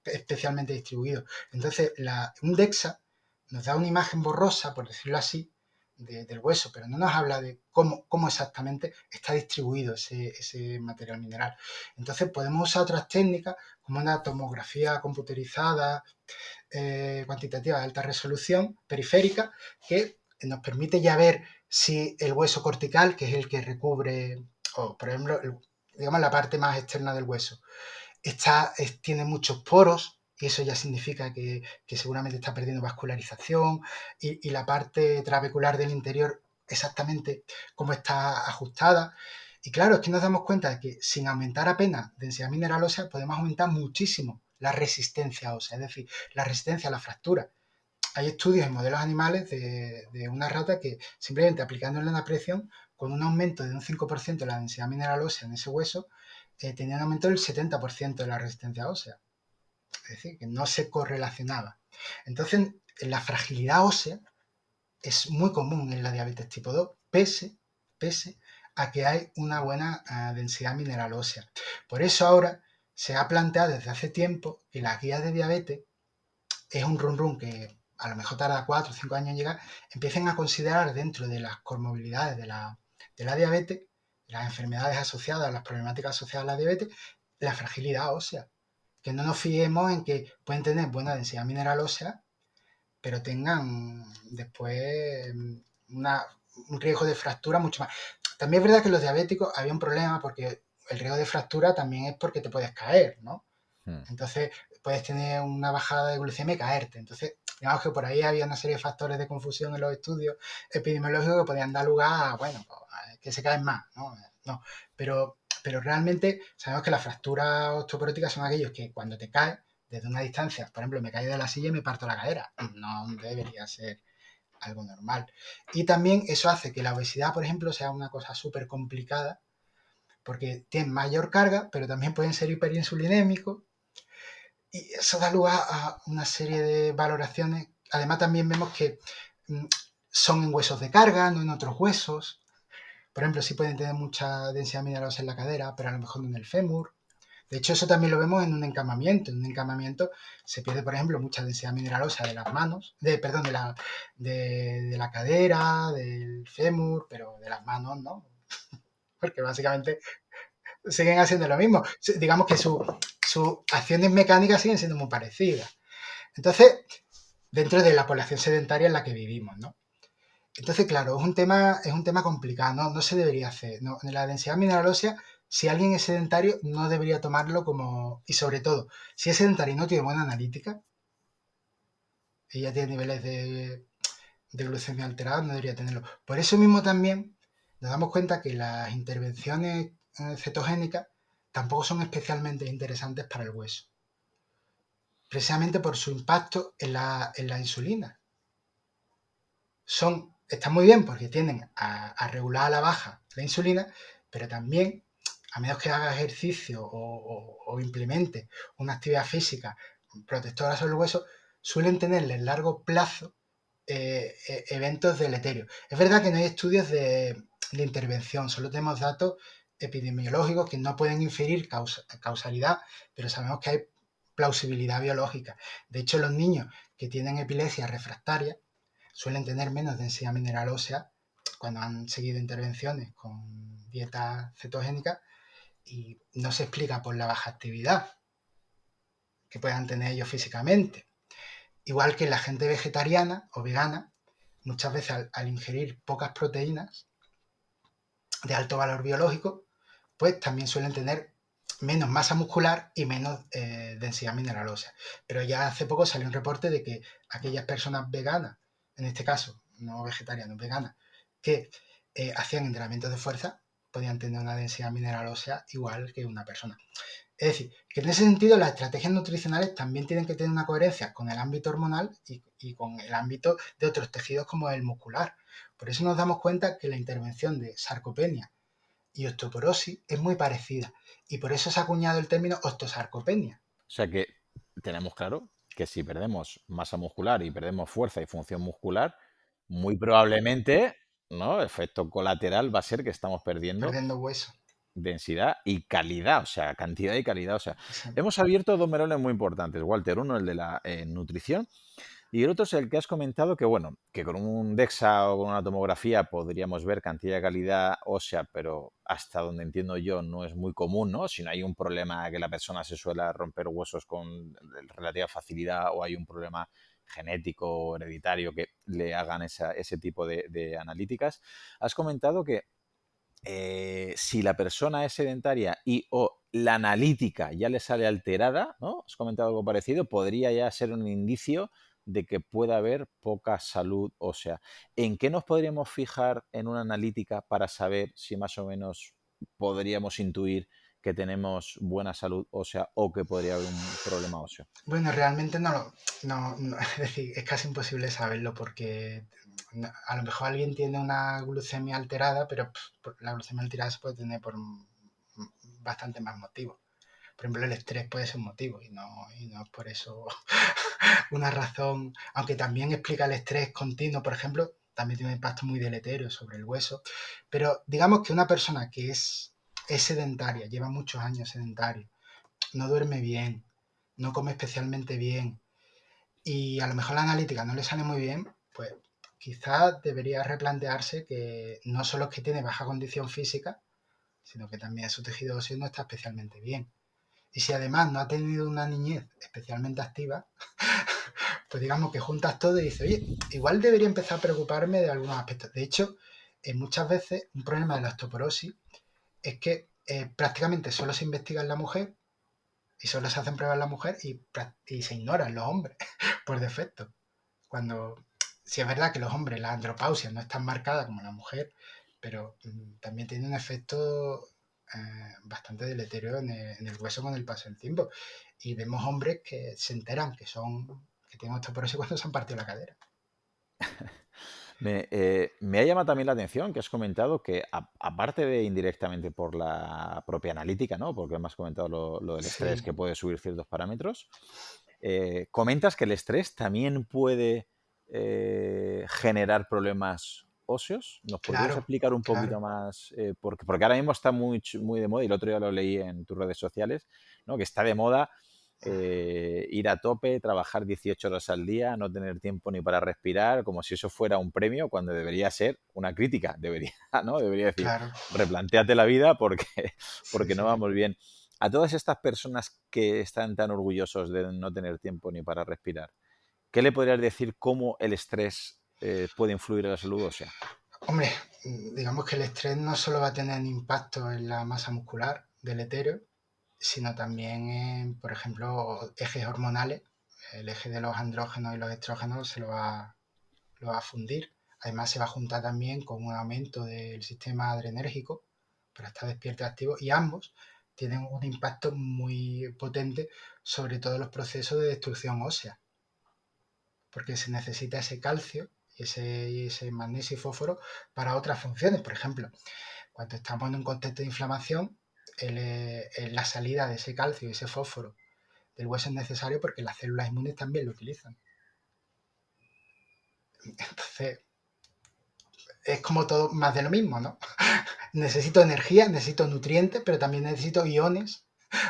especialmente distribuido. Entonces, un DEXA nos da una imagen borrosa, por decirlo así, del hueso, pero no nos habla de cómo exactamente está distribuido ese material mineral. Entonces podemos usar otras técnicas como una tomografía computerizada cuantitativa de alta resolución periférica que nos permite ya ver si el hueso cortical, que es el que recubre, o por ejemplo, digamos la parte más externa del hueso, tiene muchos poros y eso ya significa que seguramente está perdiendo vascularización y la parte trabecular del interior exactamente cómo está ajustada. Y claro, es que nos damos cuenta de que sin aumentar apenas densidad mineral ósea podemos aumentar muchísimo la resistencia ósea, es decir, la resistencia a la fractura. Hay estudios en modelos animales de una rata que simplemente aplicándole una presión con un aumento de un 5% de la densidad mineral ósea en ese hueso, tenía un aumento del 70% de la resistencia ósea. Es decir, que no se correlacionaba. Entonces, la fragilidad ósea es muy común en la diabetes tipo 2, pese a que hay una buena densidad mineral ósea. Por eso ahora se ha planteado desde hace tiempo que las guías de diabetes es un run que a lo mejor tarda 4 o 5 años en llegar, empiecen a considerar dentro de las comorbilidades de la diabetes, las enfermedades asociadas, las problemáticas asociadas a la diabetes, la fragilidad ósea. Que no nos fiemos en que pueden tener buena densidad mineral ósea, pero tengan después un riesgo de fractura mucho más. También es verdad que los diabéticos había un problema porque el riesgo de fractura también es porque te puedes caer, ¿no? Hmm. Entonces puedes tener una bajada de glucemia y caerte. Entonces, digamos que por ahí había una serie de factores de confusión en los estudios epidemiológicos que podían dar lugar a, bueno, que se caen más, ¿no? No, pero realmente sabemos que las fracturas osteoporóticas son aquellos que cuando te caes desde una distancia, por ejemplo, me caí de la silla y me parto la cadera. No debería ser algo normal. Y también eso hace que la obesidad, por ejemplo, sea una cosa súper complicada porque tienen mayor carga, pero también pueden ser hiperinsulinémicos y eso da lugar a una serie de valoraciones. Además, también vemos que son en huesos de carga, no en otros huesos. Por ejemplo, sí pueden tener mucha densidad mineralosa en la cadera, pero a lo mejor no en el fémur. De hecho, eso también lo vemos en un encamamiento. En un encamamiento se pierde, por ejemplo, mucha densidad mineralosa de las manos, perdón, de la cadera, del fémur, pero de las manos no. Porque básicamente siguen haciendo lo mismo. Digamos que sus acciones mecánicas siguen siendo muy parecidas. Entonces, dentro de la población sedentaria en la que vivimos, ¿no? Entonces, claro, es un tema complicado, ¿no? No se debería hacer. ¿No? En la densidad mineral ósea, si alguien es sedentario, no debería tomarlo como... Y sobre todo, si es sedentario y no tiene buena analítica, y ya tiene niveles de glucemia alterados, no debería tenerlo. Por eso mismo también nos damos cuenta que las intervenciones cetogénicas tampoco son especialmente interesantes para el hueso, precisamente por su impacto en la insulina. Están muy bien porque tienden a regular a la baja la insulina, pero también, a menos que haga ejercicio o implemente una actividad física protectora sobre el hueso, suelen tenerle en largo plazo eventos deleterios. Es verdad que no hay estudios de intervención, solo tenemos datos epidemiológicos que no pueden inferir causalidad, pero sabemos que hay plausibilidad biológica. De hecho, los niños que tienen epilepsia refractaria suelen tener menos densidad mineral ósea cuando han seguido intervenciones con dieta cetogénica y no se explica por la baja actividad que puedan tener ellos físicamente. Igual que la gente vegetariana o vegana, muchas veces al ingerir pocas proteínas de alto valor biológico, pues también suelen tener menos masa muscular y menos densidad mineral ósea. Pero ya hace poco salió un reporte de que aquellas personas veganas, en este caso no vegetarianas, veganas, que hacían entrenamientos de fuerza, podían tener una densidad mineral ósea igual que una persona. Es decir, que en ese sentido las estrategias nutricionales también tienen que tener una coherencia con el ámbito hormonal y con el ámbito de otros tejidos como el muscular. Por eso nos damos cuenta que la intervención de sarcopenia y osteoporosis es muy parecida y por eso se ha acuñado el término osteosarcopenia. O sea que tenemos claro que si perdemos masa muscular y perdemos fuerza y función muscular, muy probablemente, ¿no? Efecto colateral va a ser que estamos perdiendo Perdiendo hueso. densidad y calidad, o sea, cantidad y calidad. O sea, Exacto. hemos abierto dos melones muy importantes, Walter. Uno, el de la nutrición, Y el otro es el que has comentado que, bueno, que con un DEXA o con una tomografía podríamos ver cantidad y calidad ósea, pero hasta donde entiendo yo no es muy común, ¿no? Si no hay un problema que la persona se suele romper huesos con relativa facilidad o hay un problema genético o hereditario que le hagan ese tipo de analíticas. Has comentado que si la persona es sedentaria y o la analítica ya le sale alterada, ¿no? Has comentado algo parecido, podría ya ser un indicio de que pueda haber poca salud ósea. ¿En qué nos podríamos fijar en una analítica para saber si más o menos podríamos intuir que tenemos buena salud ósea o que podría haber un problema óseo? Bueno, realmente es decir, es casi imposible saberlo porque a lo mejor alguien tiene una glucemia alterada, pero la glucemia alterada se puede tener por bastante más motivos. Por ejemplo, el estrés puede ser un motivo y no es por eso una razón, aunque también explica el estrés continuo, por ejemplo, también tiene un impacto muy deleterio sobre el hueso, pero digamos que una persona que es sedentaria, lleva muchos años sedentario, no duerme bien, no come especialmente bien y a lo mejor la analítica no le sale muy bien, pues quizás debería replantearse que no solo es que tiene baja condición física, sino que también su tejido óseo no está especialmente bien. Y si además no ha tenido una niñez especialmente activa, pues digamos que juntas todo y dices, oye, igual debería empezar a preocuparme de algunos aspectos. De hecho, muchas veces un problema de la osteoporosis es que prácticamente solo se investiga en la mujer y solo se hacen pruebas en la mujer y se ignoran los hombres por defecto. Cuando, si es verdad que los hombres, la andropausia no es tan marcada como la mujer, pero también tiene un efecto bastante deleterio en el hueso con el paso del tiempo. Y vemos hombres que se enteran que tienen osteoporosis cuando se han partido la cadera. Me ha llamado también la atención que has comentado que, aparte de indirectamente por la propia analítica, ¿no? Porque me has comentado lo del estrés Sí, que puede subir ciertos parámetros, comentas que el estrés también puede generar problemas óseos. ¿Nos podrías claro, explicar un claro. poquito más? Porque ahora mismo está muy de moda, y el otro día lo leí en tus redes sociales, ¿no? Que está de moda ir a tope, trabajar 18 horas al día, no tener tiempo ni para respirar, como si eso fuera un premio, cuando debería ser una crítica, debería, ¿no? Debería decir, Claro, replantéate la vida porque, sí, porque no sí. vamos bien. A todas estas personas que están tan orgullosos de no tener tiempo ni para respirar, ¿qué le podrías decir cómo el estrés puede influir en la salud ósea? Hombre, digamos que el estrés no solo va a tener impacto en la masa muscular del etéreo, sino también en, por ejemplo, ejes hormonales. El eje de los andrógenos y los estrógenos lo va a fundir. Además, se va a juntar también con un aumento del sistema adrenérgico para estar despierto y activo, y ambos tienen un impacto muy potente sobre todos los procesos de destrucción ósea, porque se necesita ese calcio y ese magnesio y fósforo para otras funciones. Por ejemplo, cuando estamos en un contexto de inflamación, la salida de ese calcio y ese fósforo del hueso es necesario porque las células inmunes también lo utilizan. Entonces, es como todo más de lo mismo, ¿no? Necesito energía, necesito nutrientes, pero también necesito iones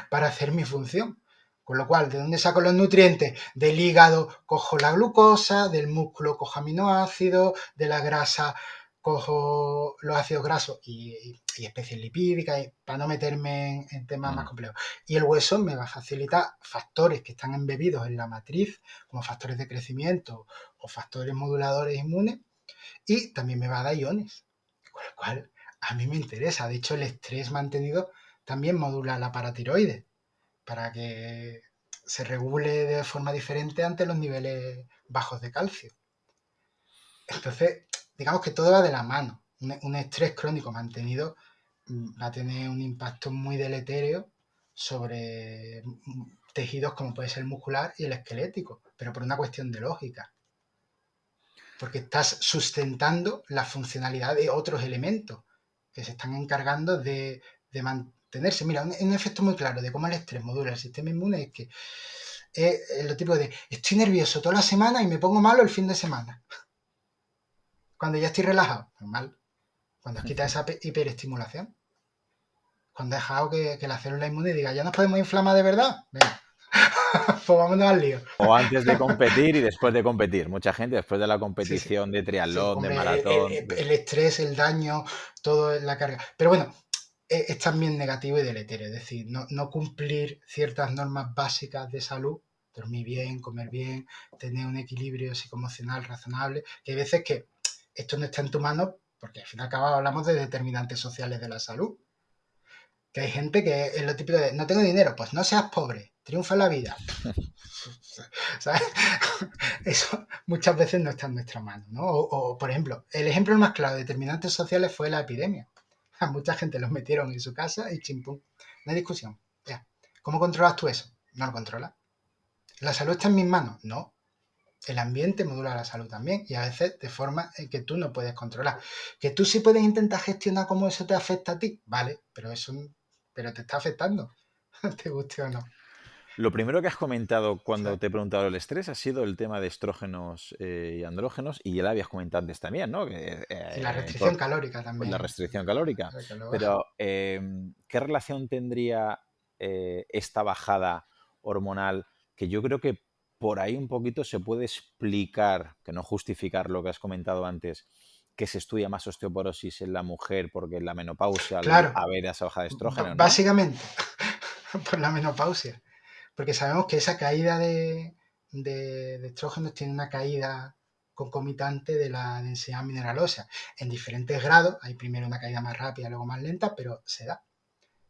para hacer mi función. Con lo cual, ¿de dónde saco los nutrientes? Del hígado cojo la glucosa, del músculo cojo aminoácidos, de la grasa cojo los ácidos grasos y especies lipídicas, para no meterme en temas más Mm. complejos. Y el hueso me va a facilitar factores que están embebidos en la matriz, como factores de crecimiento o factores moduladores inmunes, y también me va a dar iones. Con lo cual, a mí me interesa. De hecho, el estrés mantenido también modula la paratiroides para que se regule de forma diferente ante los niveles bajos de calcio. Entonces, digamos que todo va de la mano. Un estrés crónico mantenido va a tener un impacto muy deleterio sobre tejidos como puede ser el muscular y el esquelético, pero por una cuestión de lógica, porque estás sustentando la funcionalidad de otros elementos que se están encargando de mantenerse. Mira, un efecto muy claro de cómo el estrés modula el sistema inmune es que es lo tipo de estoy nervioso toda la semana y me pongo malo el fin de semana. Cuando ya estoy relajado, normal. Cuando quita esa hiperestimulación, cuando he dejado que la célula inmune diga, ya nos podemos inflamar de verdad, venga. Pues vámonos al lío. O antes de competir y después de competir. Mucha gente después de la Sí, sí. competición de Sí, triatlón, de hombre, maratón. el estrés, el daño, todo es la carga. Pero bueno, es también negativo y deleterio. Es decir, no cumplir ciertas normas básicas de salud, dormir bien, comer bien, tener un equilibrio psicoemocional razonable, que hay veces que esto no está en tu mano, porque al fin y al cabo hablamos de determinantes sociales de la salud. Que hay gente que es lo típico de no tengo dinero, pues no seas pobre, triunfa en la vida. ¿Sabes? Eso muchas veces no está en nuestra mano, ¿no? Por ejemplo, el ejemplo más claro de determinantes sociales fue la epidemia. A mucha gente los metieron en su casa y chimpum. No hay discusión. Ya. ¿Cómo controlas tú eso? No lo controlas. ¿La salud está en mis manos? No. El ambiente modula la salud también y a veces de forma en que tú no puedes controlar. Que tú sí puedes intentar gestionar cómo eso te afecta a ti, vale, pero te está afectando, te guste o no. Lo primero que has comentado cuando ¿Sabes? te he preguntado el estrés ha sido el tema de estrógenos y andrógenos, y ya lo habías comentado antes también, ¿no? Que, Sí, la restricción calórica pues la también, restricción calórica. que lo baja. Pero, ¿qué relación tendría esta bajada hormonal? Que yo creo que por ahí un poquito se puede explicar, que no justificar lo que has comentado antes, que se estudia más osteoporosis en la mujer porque en la menopausia al Claro, haber esa baja de estrógenos, ¿no? básicamente por la menopausia, porque sabemos que esa caída de estrógenos tiene una caída concomitante de la densidad mineral ósea en diferentes grados. Hay primero una caída más rápida, luego más lenta, pero se da,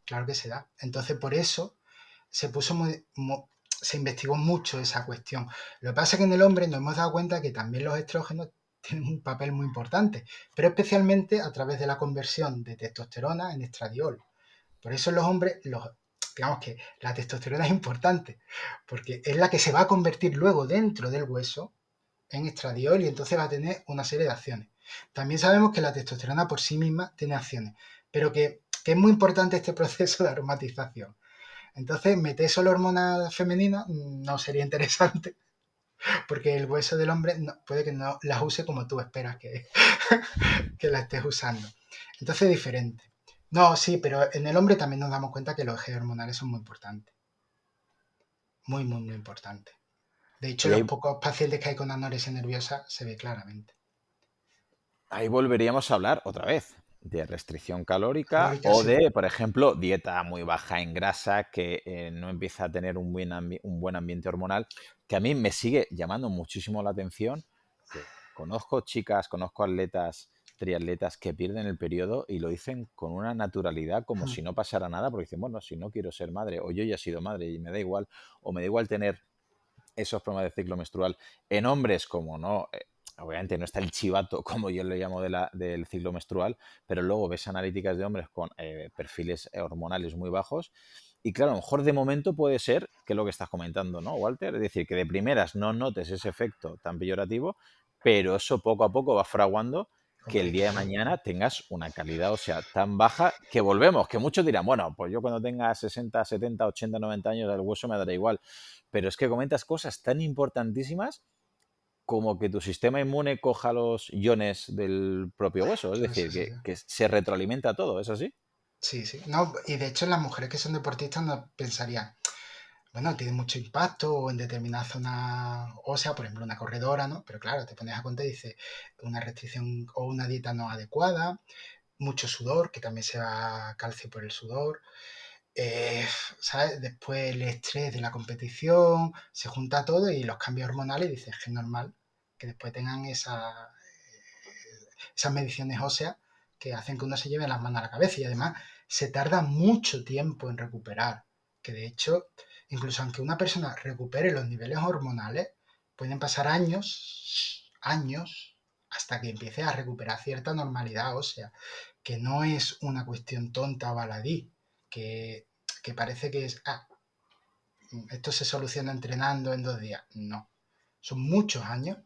claro que se da. Entonces, por eso se puso se investigó mucho esa cuestión. Lo que pasa es que en el hombre nos hemos dado cuenta que también los estrógenos tienen un papel muy importante, pero especialmente a través de la conversión de testosterona en estradiol. Por eso en los hombres, digamos que la testosterona es importante, porque es la que se va a convertir luego dentro del hueso en estradiol y entonces va a tener una serie de acciones. También sabemos que la testosterona por sí misma tiene acciones, pero que es muy importante este proceso de aromatización. Entonces, meter solo hormonas femeninas no sería interesante, porque el hueso del hombre puede que no las use como tú esperas que la estés usando. Entonces, es diferente. No, sí, pero en el hombre también nos damos cuenta que los ejes hormonales son muy importantes. Muy, muy, muy importantes. De hecho, Y los ahí, pocos pacientes que hay con anorexia nerviosa se ve claramente. ahí volveríamos a hablar otra vez de restricción calórica Calórica, o sí. de, por ejemplo, dieta muy baja en grasa que no empieza a tener un buen ambiente hormonal, que a mí me sigue llamando muchísimo la atención, que conozco chicas, conozco atletas, triatletas que pierden el periodo y lo dicen con una naturalidad como si no pasara nada, porque dicen, bueno, si no quiero ser madre, o yo ya he sido madre y me da igual, o me da igual tener esos problemas de ciclo menstrual en hombres como no, obviamente no está el chivato como yo le llamo del ciclo menstrual, pero luego ves analíticas de hombres con perfiles hormonales muy bajos y claro, a lo mejor de momento puede ser que lo que estás comentando, ¿no, Walter? Es decir, que de primeras no notes ese efecto tan peyorativo, pero eso poco a poco va fraguando que el Hombre, día de claro. mañana tengas una calidad ósea tan baja que volvemos, que muchos dirán, bueno, pues yo cuando tenga 60, 70, 80, 90 años el hueso me dará igual. Pero es que comentas cosas tan importantísimas como que tu sistema inmune coja los iones del propio hueso. Es Claro, decir, sí, sí, sí. que se retroalimenta todo, ¿es así? Sí, sí. No, y de hecho las mujeres que son deportistas no pensarían, bueno, tiene mucho impacto o en determinada zona ósea, por ejemplo, una corredora, ¿no? Pero claro, te pones a contar y dices una restricción o una dieta no adecuada, mucho sudor, que también se va calcio por el sudor, eh, ¿sabes? Después el estrés de la competición, se junta todo y los cambios hormonales y dices que es normal que después tengan esas mediciones óseas que hacen que uno se lleve las manos a la cabeza y además se tarda mucho tiempo en recuperar, que de hecho, incluso aunque una persona recupere los niveles hormonales, pueden pasar años, años, hasta que empiece a recuperar cierta normalidad ósea, que no es una cuestión tonta o baladí, que parece que es, esto se soluciona entrenando en 2 días. No, son muchos años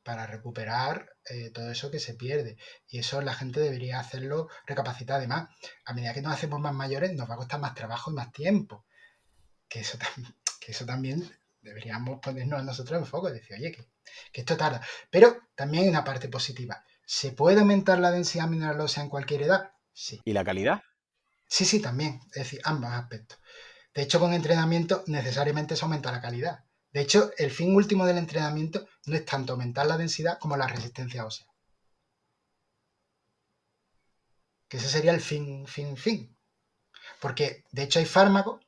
para recuperar todo eso que se pierde. Y eso la gente debería hacerlo, recapacitar. Además, a medida que nos hacemos más mayores, nos va a costar más trabajo y más tiempo. Que eso, que eso también deberíamos ponernos nosotros en foco y decir, oye, que esto tarda. Pero también hay una parte positiva. ¿Se puede aumentar la densidad mineral ósea en cualquier edad? Sí. ¿Y la calidad? Sí, sí, también. Es decir, ambos aspectos. De hecho, con entrenamiento necesariamente se aumenta la calidad. De hecho, el fin último del entrenamiento no es tanto aumentar la densidad como la resistencia ósea. Que ese sería el fin. Porque, de hecho, hay fármacos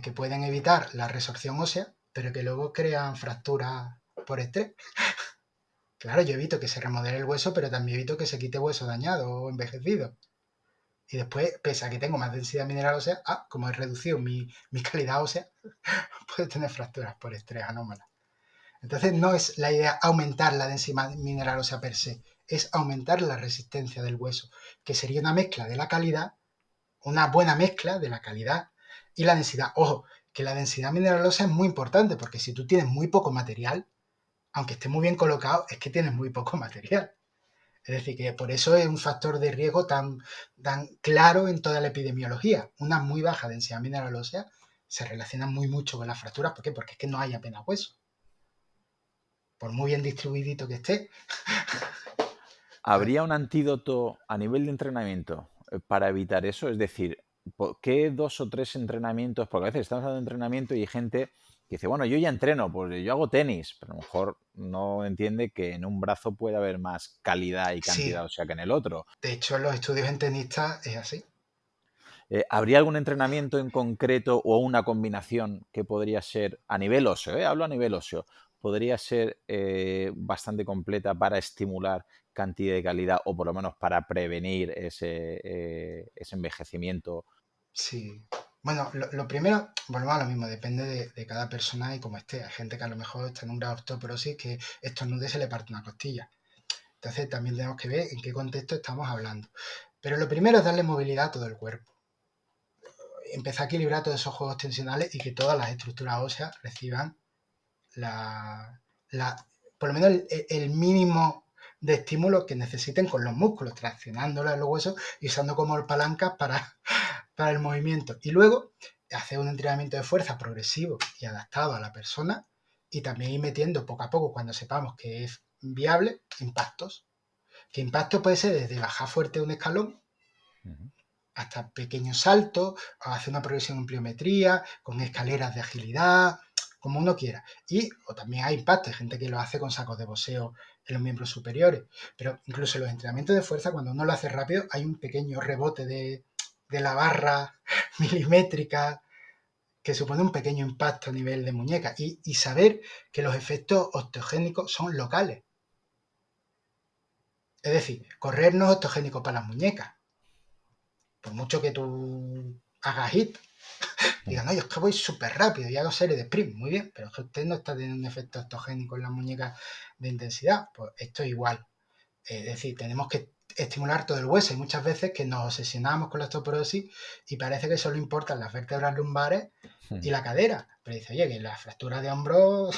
que pueden evitar la resorción ósea, pero que luego crean fracturas por estrés. Claro, yo evito que se remodele el hueso, pero también evito que se quite hueso dañado o envejecido. Y después, pese a que tengo más densidad mineral ósea, como he reducido mi calidad ósea, puede tener fracturas por estrés anómalas. Entonces, no es la idea aumentar la densidad mineral ósea per se, es aumentar la resistencia del hueso, que sería una mezcla de la calidad, una buena mezcla de la calidad y la densidad. Ojo, que la densidad mineral ósea es muy importante, porque si tú tienes muy poco material, aunque esté muy bien colocado, es que tienes muy poco material. Es decir, que por eso es un factor de riesgo tan claro en toda la epidemiología. Una muy baja densidad mineral ósea se relaciona muy mucho con las fracturas. ¿Por qué? Porque es que no hay apenas hueso. Por muy bien distribuidito que esté. ¿Habría un antídoto a nivel de entrenamiento para evitar eso? Es decir, ¿qué 2 o 3 entrenamientos? Porque a veces estamos hablando de entrenamiento y hay gente que dice, bueno, yo ya entreno, pues yo hago tenis, pero a lo mejor no entiende que en un brazo puede haber más calidad y cantidad, Sí, o sea, que en el otro. de hecho en los estudios en tenistas es así. ¿Habría algún entrenamiento en concreto o una combinación que podría ser a nivel óseo? Hablo a nivel óseo. Podría ser bastante completa para estimular cantidad y calidad o por lo menos para prevenir ese envejecimiento. Sí. Bueno, lo primero, volvemos a lo mismo, depende de cada persona y cómo esté. Hay gente que a lo mejor está en un grado de osteoporosis que estornude y se le parte una costilla. Entonces también tenemos que ver en qué contexto estamos hablando. Pero lo primero es darle movilidad a todo el cuerpo. Empezar a equilibrar todos esos juegos tensionales y que todas las estructuras óseas reciban la, por lo menos el mínimo de estímulo que necesiten con los músculos, traccionándolos en los huesos y usando como palancas para el movimiento. Y luego hacer un entrenamiento de fuerza progresivo y adaptado a la persona y también ir metiendo poco a poco, cuando sepamos que es viable, impactos. Que impacto puede ser desde bajar fuerte un escalón Ujú. hasta pequeños saltos, hacer una progresión en pliometría, con escaleras de agilidad, como uno quiera. O también hay impactos, hay gente que lo hace con sacos de boxeo en los miembros superiores. Pero incluso en los entrenamientos de fuerza, cuando uno lo hace rápido, hay un pequeño rebote de la barra milimétrica que supone un pequeño impacto a nivel de muñeca. Y saber que los efectos osteogénicos son locales. Es decir, correr no es osteogénico para las muñecas. Por mucho que tú hagas hit, diga, no, yo es que voy súper rápido y hago serie de sprint, muy bien, pero es que usted no está teniendo un efecto octogénico en las muñecas de intensidad. Pues esto es igual. Es decir, tenemos que estimular todo el hueso. Hay muchas veces que nos obsesionamos con la osteoporosis y parece que solo importan las vértebras lumbares y la cadera. Pero dice, oye, que las fracturas de hombro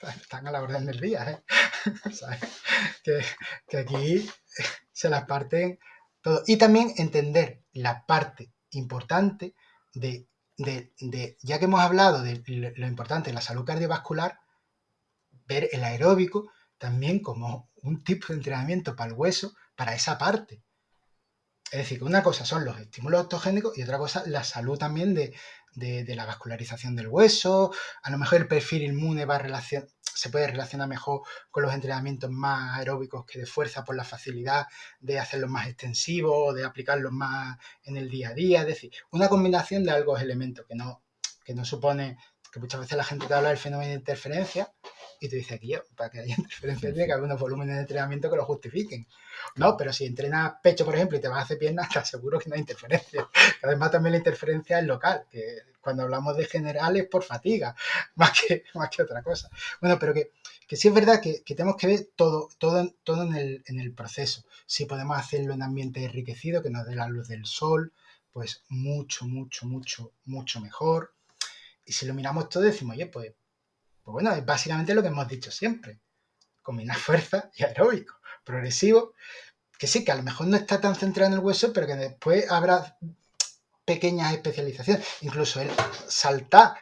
están a la orden del día, ¿eh? ¿Sabes? Que, que aquí se las parten todo. Y también entender la parte importante ya que hemos hablado de lo importante de la salud cardiovascular, ver el aeróbico también como un tipo de entrenamiento para el hueso, para esa parte. Es decir, que una cosa son los estímulos autogénicos y otra cosa la salud también de la vascularización del hueso. A lo mejor el perfil inmune se puede relacionar mejor con los entrenamientos más aeróbicos que de fuerza por la facilidad de hacerlos más extensivos, de aplicarlos más en el día a día. Es decir, una combinación de algo elementos que no supone que muchas veces la gente te habla del fenómeno de interferencia y te dice aquí, para que haya interferencia tiene que haber unos volúmenes de entrenamiento que lo justifiquen. No, Claro. pero si entrenas pecho, por ejemplo, y te vas a hacer piernas, te aseguro que no hay interferencia. Además, también la interferencia es local, que cuando hablamos de general es por fatiga, más que otra cosa. Bueno, pero que sí es verdad que tenemos que ver todo en el proceso. Si podemos hacerlo en ambiente enriquecido, que nos dé la luz del sol, pues mucho mejor. Y si lo miramos todo, decimos, oye, pues bueno, es básicamente lo que hemos dicho siempre. Combinar fuerza y aeróbico, progresivo, que sí, que a lo mejor no está tan centrado en el hueso, pero que después habrá pequeñas especializaciones. Incluso el saltar,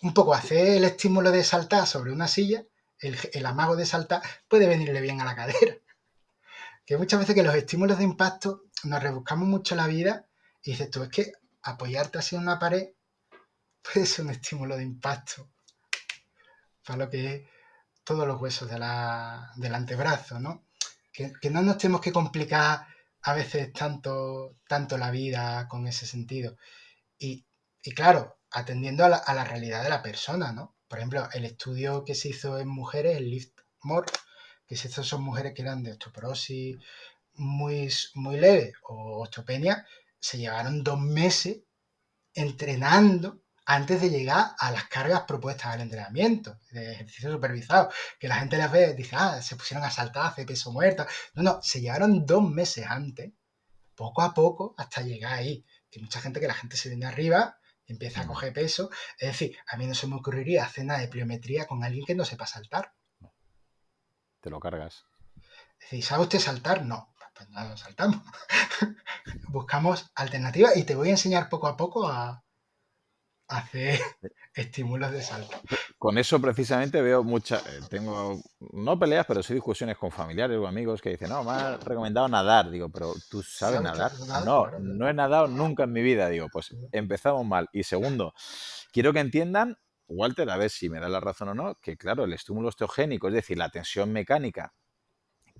un poco hacer el estímulo de saltar sobre una silla, el amago de saltar, puede venirle bien a la cadera. Que muchas veces que los estímulos de impacto nos rebuscamos mucho la vida y dices tú, es que apoyarte así en una pared puede ser un estímulo de impacto para lo que es todos los huesos del antebrazo, ¿no? Que no nos tenemos que complicar a veces tanto la vida con ese sentido. Y, y claro, atendiendo a la realidad de la persona, ¿no? Por ejemplo, el estudio que se hizo en mujeres, el Lift-More, que se hizo son mujeres que eran de osteoporosis muy leve o osteopenia, se llevaron 2 meses entrenando antes de llegar a las cargas propuestas al entrenamiento, de ejercicio supervisado, que la gente las ve y dice, se pusieron a saltar, hacer peso muerto. No, se llevaron 2 meses antes, poco a poco, hasta llegar ahí. Que mucha gente, que la gente se viene arriba, empieza a Mm, coger peso. Es decir, a mí no se me ocurriría hacer nada de pliometría con alguien que no sepa saltar. te lo cargas. Es decir, ¿sabe usted saltar? No, pues no saltamos. Buscamos alternativas y te voy a enseñar poco a poco a hacer estímulos de salto. Con eso precisamente veo tengo no peleas, pero sí discusiones con familiares o amigos que dicen, no, me ha recomendado nadar. Digo, pero ¿tú sabes ¿Sabe usted nadar? nada? No, Claro, no he nadado nunca en mi vida. Digo, pues empezamos mal. Y segundo, quiero que entiendan, Walter, a ver si me da la razón o no, que claro, el estímulo osteogénico, es decir, la tensión mecánica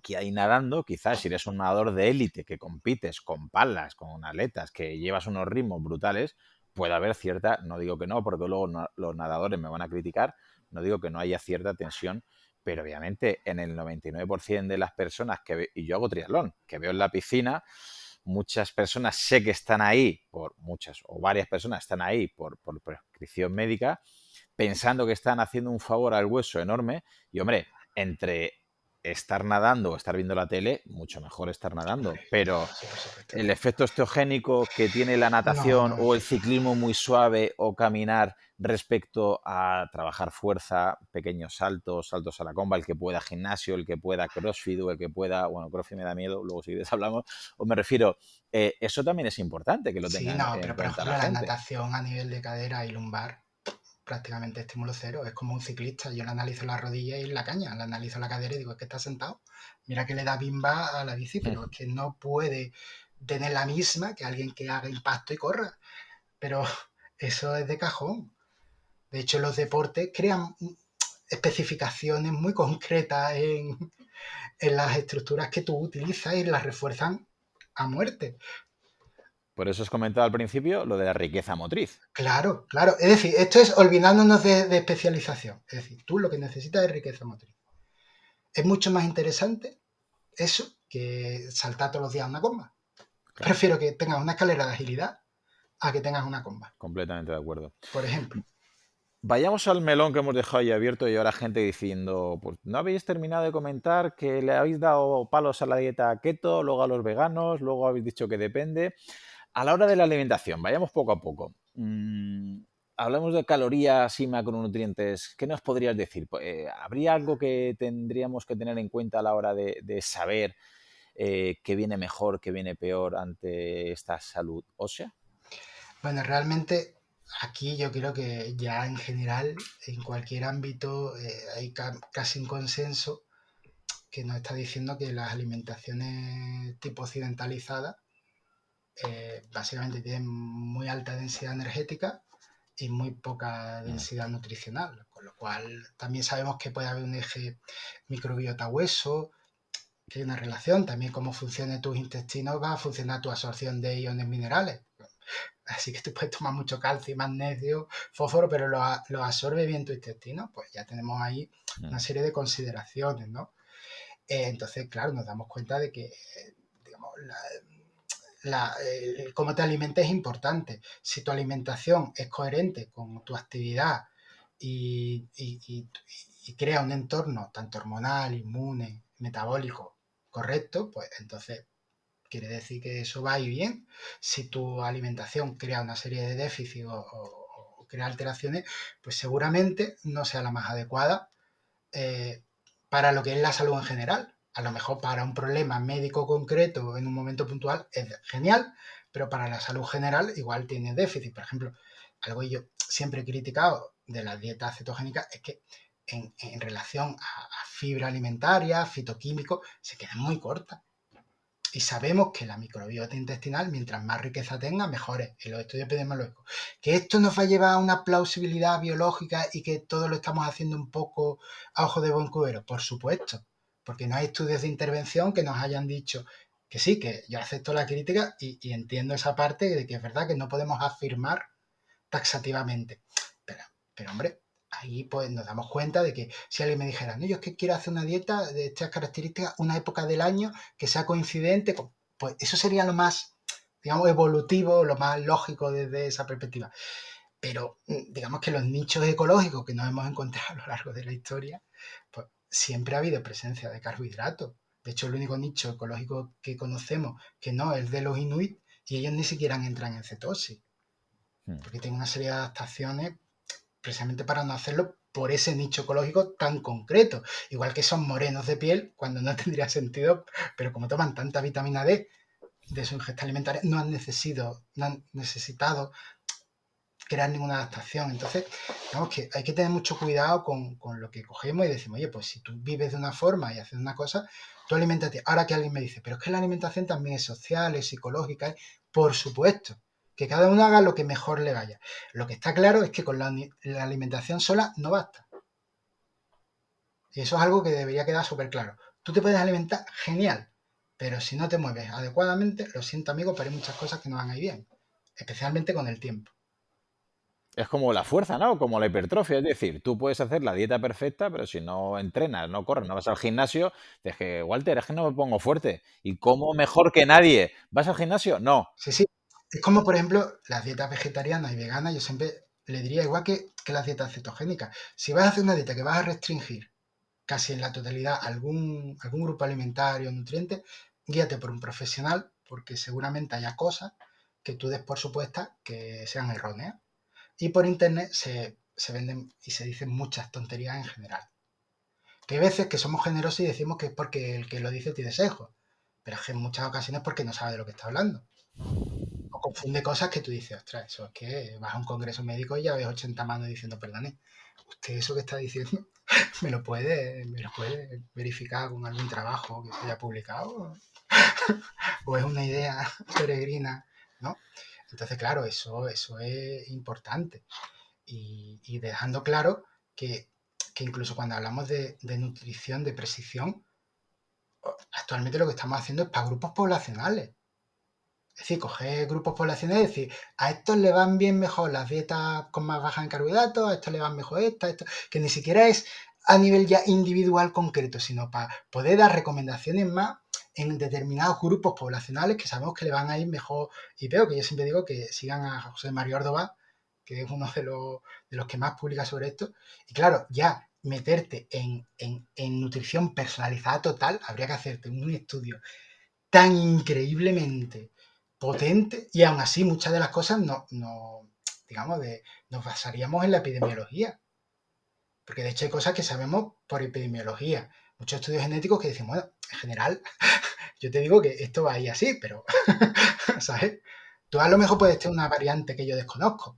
que hay nadando, quizás si eres un nadador de élite que compites con palas, con aletas, que llevas unos ritmos brutales, puede haber cierta, no digo que no, porque luego los nadadores me van a criticar, no digo que no haya cierta tensión, pero obviamente en el 99% de las personas y yo hago triatlón, que veo en la piscina, muchas personas sé que están ahí, muchas o varias personas están ahí por prescripción médica, pensando que están haciendo un favor al hueso enorme y, hombre, entre estar nadando o estar viendo la tele, mucho mejor estar nadando, pero sí, por supuesto. el efecto osteogénico que tiene la No, natación no. o el ciclismo muy suave o caminar respecto a trabajar fuerza, pequeños saltos, saltos a la comba, el que pueda gimnasio, el que pueda crossfit o el que pueda, bueno, crossfit me da miedo, luego si quieres hablamos, o me refiero, eso también es importante que lo Sí, tengan no, en pero por cuenta la ejemplo la gente. natación a nivel de cadera y lumbar, prácticamente estímulo cero. Es como un ciclista. Yo le analizo la rodilla y la caña, le analizo la cadera y digo, es que está sentado. Mira que le da bimba a la bici, pero es que no puede tener la misma que alguien que haga impacto y corra. Pero eso es de cajón. De hecho, los deportes crean especificaciones muy concretas en las estructuras que tú utilizas y las refuerzan a muerte. Por eso os comentaba al principio lo de la riqueza motriz. Claro, claro. Es decir, esto es olvidándonos de especialización. Es decir, tú lo que necesitas es riqueza motriz. Es mucho más interesante eso que saltar todos los días una comba. Claro, Prefiero que tengas una escalera de agilidad a que tengas una comba, completamente de acuerdo. por ejemplo. Vayamos al melón que hemos dejado ahí abierto y ahora gente diciendo, pues no habéis terminado de comentar que le habéis dado palos a la dieta keto, luego a los veganos, luego habéis dicho que depende. A la hora de la alimentación, vayamos poco a poco. Hablamos de calorías y macronutrientes. ¿Qué nos podrías decir? ¿Habría algo que tendríamos que tener en cuenta a la hora de saber qué viene mejor, qué viene peor ante esta salud ósea? Bueno, realmente aquí yo creo que ya en general, en cualquier ámbito, hay casi un consenso que nos está diciendo que las alimentaciones tipo occidentalizadas básicamente tienen muy alta densidad energética y muy poca Mm, densidad nutricional, con lo cual también sabemos que puede haber un eje microbiota hueso, que hay una relación, también cómo funcione tus intestinos va a funcionar tu absorción de iones minerales. Así que tú puedes tomar mucho calcio, magnesio, fósforo, pero lo absorbe bien tu intestino, pues ya tenemos ahí una mm. serie de consideraciones, ¿no? Entonces, claro, nos damos cuenta de que, digamos, cómo te alimentas es importante. Si tu alimentación es coherente con tu actividad y crea un entorno tanto hormonal, inmune, metabólico correcto, pues entonces quiere decir que eso va a ir bien. Si tu alimentación crea una serie de déficits o crea alteraciones, pues seguramente no sea la más adecuada eh, para lo que es la salud en general. A lo mejor para un problema médico concreto en un momento puntual es genial, pero para la salud general igual tiene déficit. Por ejemplo, algo que yo siempre he criticado de las dietas cetogénicas es que en relación a fibra alimentaria, fitoquímicos, se quedan muy cortas. Y sabemos que la microbiota intestinal, mientras más riqueza tenga, mejor es, en los estudios epidemiológicos. ¿Que esto nos va a llevar a una plausibilidad biológica y que todo lo estamos haciendo un poco a ojo de buen cubero? Por supuesto, porque no hay estudios de intervención que nos hayan dicho que sí, que yo acepto la crítica y entiendo esa parte de que es verdad que no podemos afirmar taxativamente. Pero, pero hombre, ahí pues nos damos cuenta de que si alguien me dijera, no, yo es que quiero hacer una dieta de estas características, una época del año que sea coincidente, pues eso sería lo más, digamos, evolutivo, lo más lógico desde esa perspectiva. Pero digamos que los nichos ecológicos que nos hemos encontrado a lo largo de la historia, pues siempre ha habido presencia de carbohidratos. De hecho, el único nicho ecológico que conocemos que no es de los inuit y ellos ni siquiera entran en cetosis, Hmm. porque tienen una serie de adaptaciones precisamente para no hacerlo por ese nicho ecológico tan concreto. Igual que son morenos de piel, cuando no tendría sentido, pero como toman tanta vitamina D de su ingesta alimentaria, no han necesitado crear ninguna adaptación. Entonces, digamos que hay que tener mucho cuidado con lo que cogemos y decimos, oye, pues si tú vives de una forma y haces una cosa, tú alimentate. Ahora que alguien me dice, pero es que la alimentación también es social, es psicológica, por supuesto, que cada uno haga lo que mejor le vaya. Lo que está claro es que con la alimentación sola no basta. Y eso es algo que debería quedar súper claro. Tú te puedes alimentar genial, pero si no te mueves adecuadamente, lo siento amigo, pero hay muchas cosas que no van a ir bien, especialmente con el tiempo. Es como la fuerza, ¿no? Como la hipertrofia. Es decir, tú puedes hacer la dieta perfecta, pero si no entrenas, no corres, no vas al gimnasio, es que, Walter, es que no me pongo fuerte. ¿Y cómo mejor que nadie? ¿Vas al gimnasio? No. Sí, sí. Es como, por ejemplo, las dietas vegetarianas y veganas, yo siempre le diría igual que las dietas cetogénicas. Si vas a hacer una dieta que vas a restringir casi en la totalidad algún grupo alimentario o nutriente, guíate por un profesional, porque seguramente haya cosas que tú des por supuestas que sean erróneas. Y por internet se venden y se dicen muchas tonterías en general. Que hay veces que somos generosos y decimos que es porque el que lo dice tiene sesgo, pero es que en muchas ocasiones es porque no sabe de lo que está hablando. O confunde cosas que tú dices, ostras, eso es que vas a un congreso médico y ya ves 80 manos diciendo, perdone, usted eso que está diciendo me lo puede verificar con algún trabajo que se haya publicado o es una idea peregrina, ¿no? Entonces, claro, eso es importante. Y dejando claro que incluso cuando hablamos de nutrición, de precisión, actualmente lo que estamos haciendo es para grupos poblacionales. Es decir, coger grupos poblacionales y decir, a estos le van bien mejor las dietas con más baja en carbohidratos, a estos le van mejor esta, esto, que ni siquiera es a nivel ya individual concreto, sino para poder dar recomendaciones más en determinados grupos poblacionales que sabemos que le van a ir mejor. Y veo que yo siempre digo que sigan a José Mario Ordóvar, que es uno de los que más publica sobre esto. Y claro, ya meterte en nutrición personalizada total, habría que hacerte un estudio tan increíblemente potente y aún así muchas de las cosas digamos, nos basaríamos en la epidemiología, porque de hecho hay cosas que sabemos por epidemiología, muchos estudios genéticos que decimos, bueno, en general, yo te digo que esto va ahí así, pero, ¿sabes? Tú a lo mejor puedes tener una variante que yo desconozco,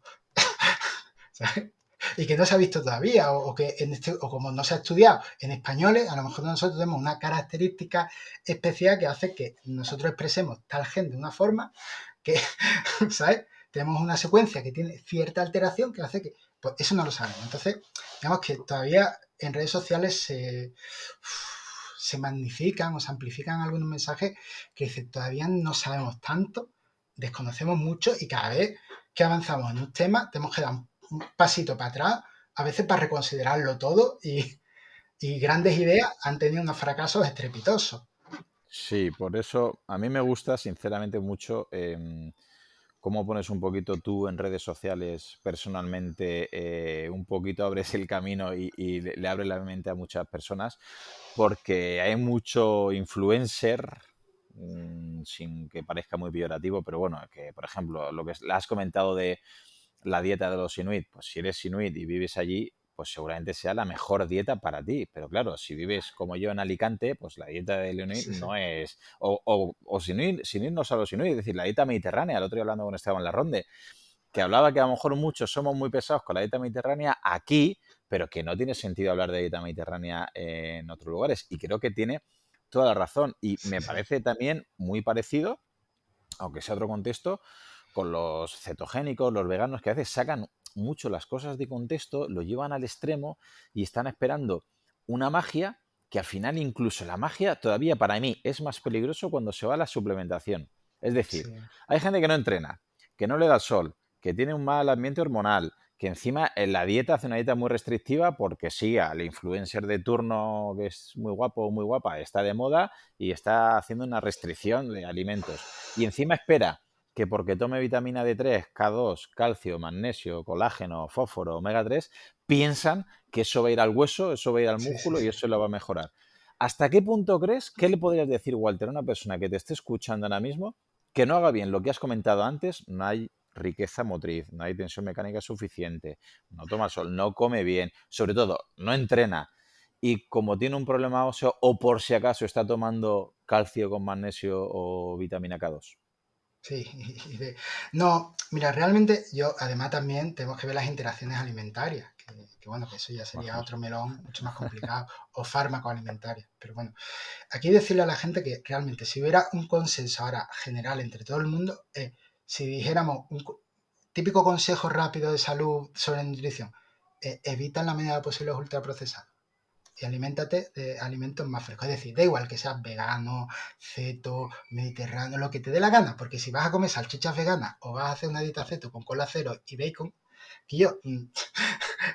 ¿sabes? Y que no se ha visto todavía, o que o como no se ha estudiado en españoles, a lo mejor nosotros tenemos una característica especial que hace que nosotros expresemos tal gen de una forma que, ¿sabes? Tenemos una secuencia que tiene cierta alteración que hace que, pues eso no lo sabemos. Entonces, digamos que todavía en redes sociales se magnifican o se amplifican algunos mensajes que dicen, todavía no sabemos tanto, desconocemos mucho y cada vez que avanzamos en un tema tenemos que dar un pasito para atrás, a veces para reconsiderarlo todo y grandes ideas han tenido unos fracasos estrepitosos. Sí, por eso a mí me gusta sinceramente mucho cómo pones un poquito tú en redes sociales personalmente, un poquito abres el camino y le abres la mente a muchas personas, porque hay mucho influencer, sin que parezca muy peyorativo, pero bueno, que por ejemplo, lo que has comentado de la dieta de los inuit, pues si eres inuit y vives allí, pues seguramente sea la mejor dieta para ti. Pero claro, si vives como yo en Alicante, pues la dieta del inuit Sí, sí. no es... O sin irnos a los inuit, es decir, la dieta mediterránea. El otro día hablando con Esteban Larronde, que hablaba que a lo mejor muchos somos muy pesados con la dieta mediterránea aquí, pero que no tiene sentido hablar de dieta mediterránea en otros lugares. Y creo que tiene toda la razón. Y Sí, me sí, parece también muy parecido, aunque sea otro contexto, con los cetogénicos, los veganos, que a veces sacan mucho las cosas de contexto, lo llevan al extremo y están esperando una magia que al final incluso la magia todavía para mí es más peligroso cuando se va a la suplementación. Es decir, sí, hay gente que no entrena, que no le da el sol, que tiene un mal ambiente hormonal, que encima en la dieta hace una dieta muy restrictiva porque sí, al influencer de turno que es muy guapo o muy guapa está de moda y está haciendo una restricción de alimentos. Y encima espera que porque tome vitamina D3, K2, calcio, magnesio, colágeno, fósforo, omega 3, piensan que eso va a ir al hueso, eso va a ir al sí, sí, músculo y sí. eso lo va a mejorar. ¿Hasta qué punto crees? ¿Qué le podrías decir, Walter, a una persona que te esté escuchando ahora mismo que no haga bien lo que has comentado antes? No hay riqueza motriz, no hay tensión mecánica suficiente, no toma sol, no come bien, sobre todo no entrena y como tiene un problema óseo o por si acaso está tomando calcio con magnesio o vitamina K2. Sí, no, mira, realmente yo además también tenemos que ver las interacciones alimentarias, que bueno, que eso ya sería Vamos. otro melón mucho más complicado, o fármacos alimentarios. Pero bueno, aquí decirle a la gente que realmente si hubiera un consenso ahora general entre todo el mundo, si dijéramos un típico consejo rápido de salud sobre nutrición, evita en la medida posible los ultraprocesados y aliméntate de alimentos más frescos. Es decir, da igual que seas vegano, ceto, mediterráneo, lo que te dé la gana, porque si vas a comer salchichas veganas o vas a hacer una dieta ceto con cola cero y bacon, que yo,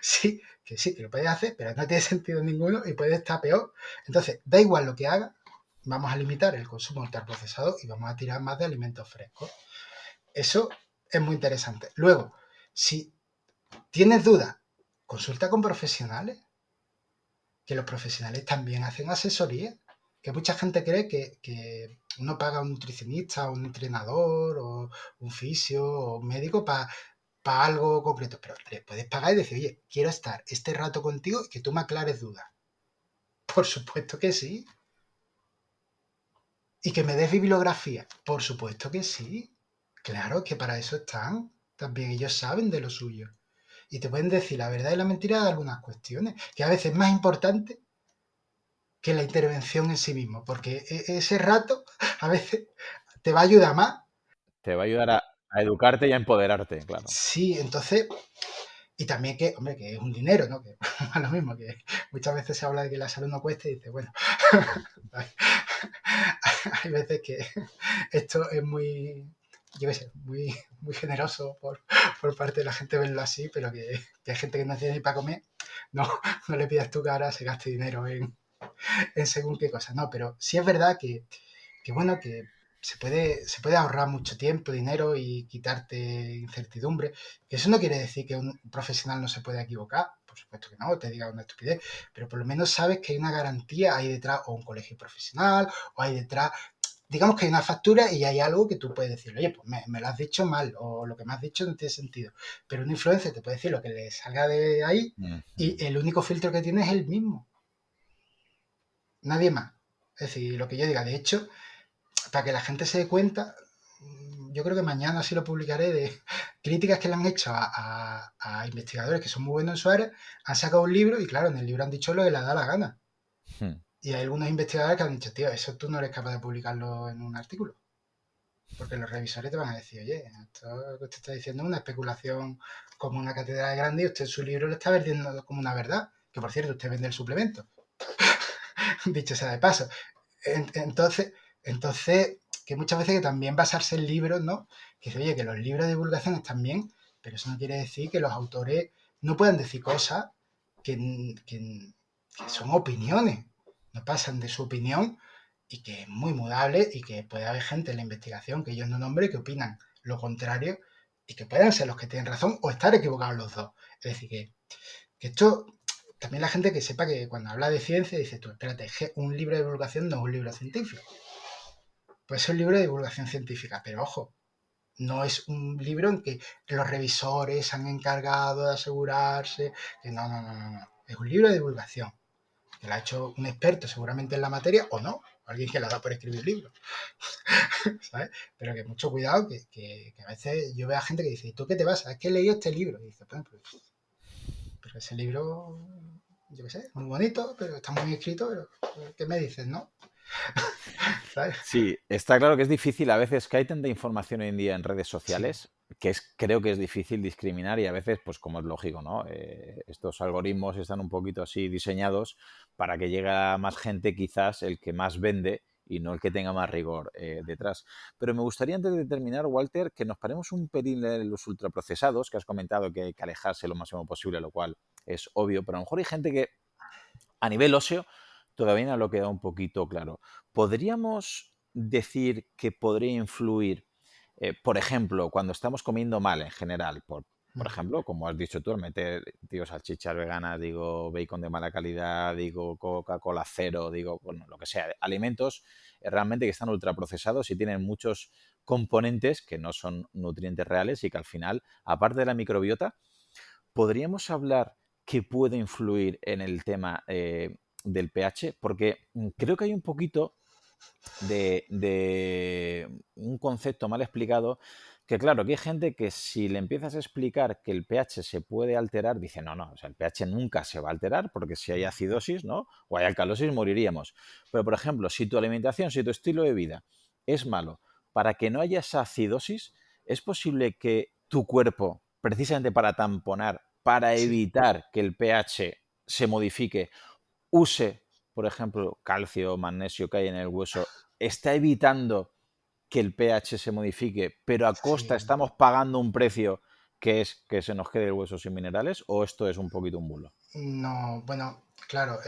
sí, que lo puedes hacer, pero no tiene sentido ninguno y puede estar peor. Entonces, da igual lo que hagas, vamos a limitar el consumo de ultraprocesados y vamos a tirar más de alimentos frescos. Eso es muy interesante. Luego, si tienes dudas, consulta con profesionales, que los profesionales también hacen asesoría, que mucha gente cree que uno paga a un nutricionista, un entrenador, o un fisio, o un médico para algo concreto, pero le puedes pagar y decir, oye, quiero estar este rato contigo y que tú me aclares dudas. Por supuesto que sí. Y que me des bibliografía. Por supuesto que sí. Claro que para eso están. También ellos saben de lo suyo. Y te pueden decir la verdad y la mentira de algunas cuestiones, que a veces es más importante que la intervención en sí mismo, porque ese rato a veces te va a ayudar más. Te va a ayudar a educarte y a empoderarte, claro. Sí, entonces, y también que, hombre, que es un dinero, ¿no? Que es lo mismo, que muchas veces se habla de que la salud no cuesta y dice, bueno, hay veces que esto es muy, yo qué sé, muy generoso por parte de la gente verlo así, pero que hay gente que no tiene ni para comer, no, no le pidas tú que ahora se gaste dinero en según qué cosas, no, pero sí es verdad que bueno, que se puede ahorrar mucho tiempo, dinero y quitarte incertidumbre. Que eso no quiere decir que un profesional no se pueda equivocar, por supuesto que no, te diga una estupidez, pero por lo menos sabes que hay una garantía ahí detrás, o un colegio profesional, o hay detrás, digamos que hay una factura y hay algo que tú puedes decir, oye, pues me lo has dicho mal, o lo que me has dicho no tiene sentido. Pero un influencer te puede decir lo que le salga de ahí Ujú. y el único filtro que tiene es el mismo, nadie más. Es decir, lo que yo diga, de hecho, para que la gente se dé cuenta, yo creo que mañana sí lo publicaré, de críticas que le han hecho a investigadores que son muy buenos en su área, han sacado un libro y claro, en el libro han dicho lo que les da la gana. Hmm. Y hay algunos investigadores que han dicho, tío, eso tú no eres capaz de publicarlo en un artículo. Porque los revisores te van a decir, oye, esto que usted está diciendo es una especulación como una catedral grande y usted en su libro lo está vendiendo como una verdad. Que por cierto, usted vende el suplemento. Dicho sea de paso. Entonces, que muchas veces que también basarse en libros, ¿no? Que dice, oye, que los libros de divulgación están bien, pero eso no quiere decir que los autores no puedan decir cosas que son opiniones, no pasan de su opinión y que es muy mudable y que puede haber gente en la investigación que ellos no nombren que opinan lo contrario y que puedan ser los que tienen razón o estar equivocados los dos. Es decir, que esto también la gente que sepa que cuando habla de ciencia dice tú, espérate, un libro de divulgación no es un libro científico. Puede ser un libro de divulgación científica, pero ojo, no es un libro en que los revisores se han encargado de asegurarse que no. Es un libro de divulgación, que lo ha hecho un experto seguramente en la materia o no, alguien que le ha dado por escribir libros, ¿sabes? Pero que mucho cuidado, que a veces yo veo a gente que dice, ¿y tú qué te vas? Es que he leído este libro. Y dice, bueno, pero ese libro, yo qué sé, muy bonito, pero está muy bien escrito, pero ¿qué me dices, no? ¿sabes? Sí, está claro que es difícil. A veces que hay tanta información hoy en día en redes Sí, sociales que creo que es difícil discriminar y a veces, pues como es lógico, ¿no? Estos algoritmos están un poquito así diseñados para que llegue a más gente, quizás el que más vende y no el que tenga más rigor detrás. Pero me gustaría, antes de terminar, Walter, que nos paremos un pelín de los ultraprocesados, que has comentado que hay que alejarse lo máximo posible, lo cual es obvio, pero a lo mejor hay gente que a nivel óseo todavía no lo queda un poquito claro. ¿Podríamos decir que podría influir, por ejemplo, cuando estamos comiendo mal en general, por mm, ejemplo, como has dicho tú, el meter, digo, salchichas veganas, digo, bacon de mala calidad, digo, Coca-Cola cero, digo, bueno, lo que sea, alimentos realmente que están ultraprocesados y tienen muchos componentes que no son nutrientes reales y que al final, aparte de la microbiota, ¿podríamos hablar que puede influir en el tema del pH? Porque creo que hay un poquito de un concepto mal explicado que claro, que hay gente que si le empiezas a explicar que el pH se puede alterar, dice, no, no, o sea, el pH nunca se va a alterar porque si hay mm, acidosis, ¿no? O hay alcalosis, moriríamos. Pero, por ejemplo, si tu alimentación, si tu estilo de vida es malo, para que no haya esa acidosis, es posible que tu cuerpo, precisamente para tamponar, para sí, evitar que el pH se modifique, use, por ejemplo, calcio, magnesio que hay en el hueso, está evitando que el pH se modifique, pero a costa sí. estamos pagando un precio que es que se nos quede el hueso sin minerales, o esto es un poquito un bulo. No, bueno, claro,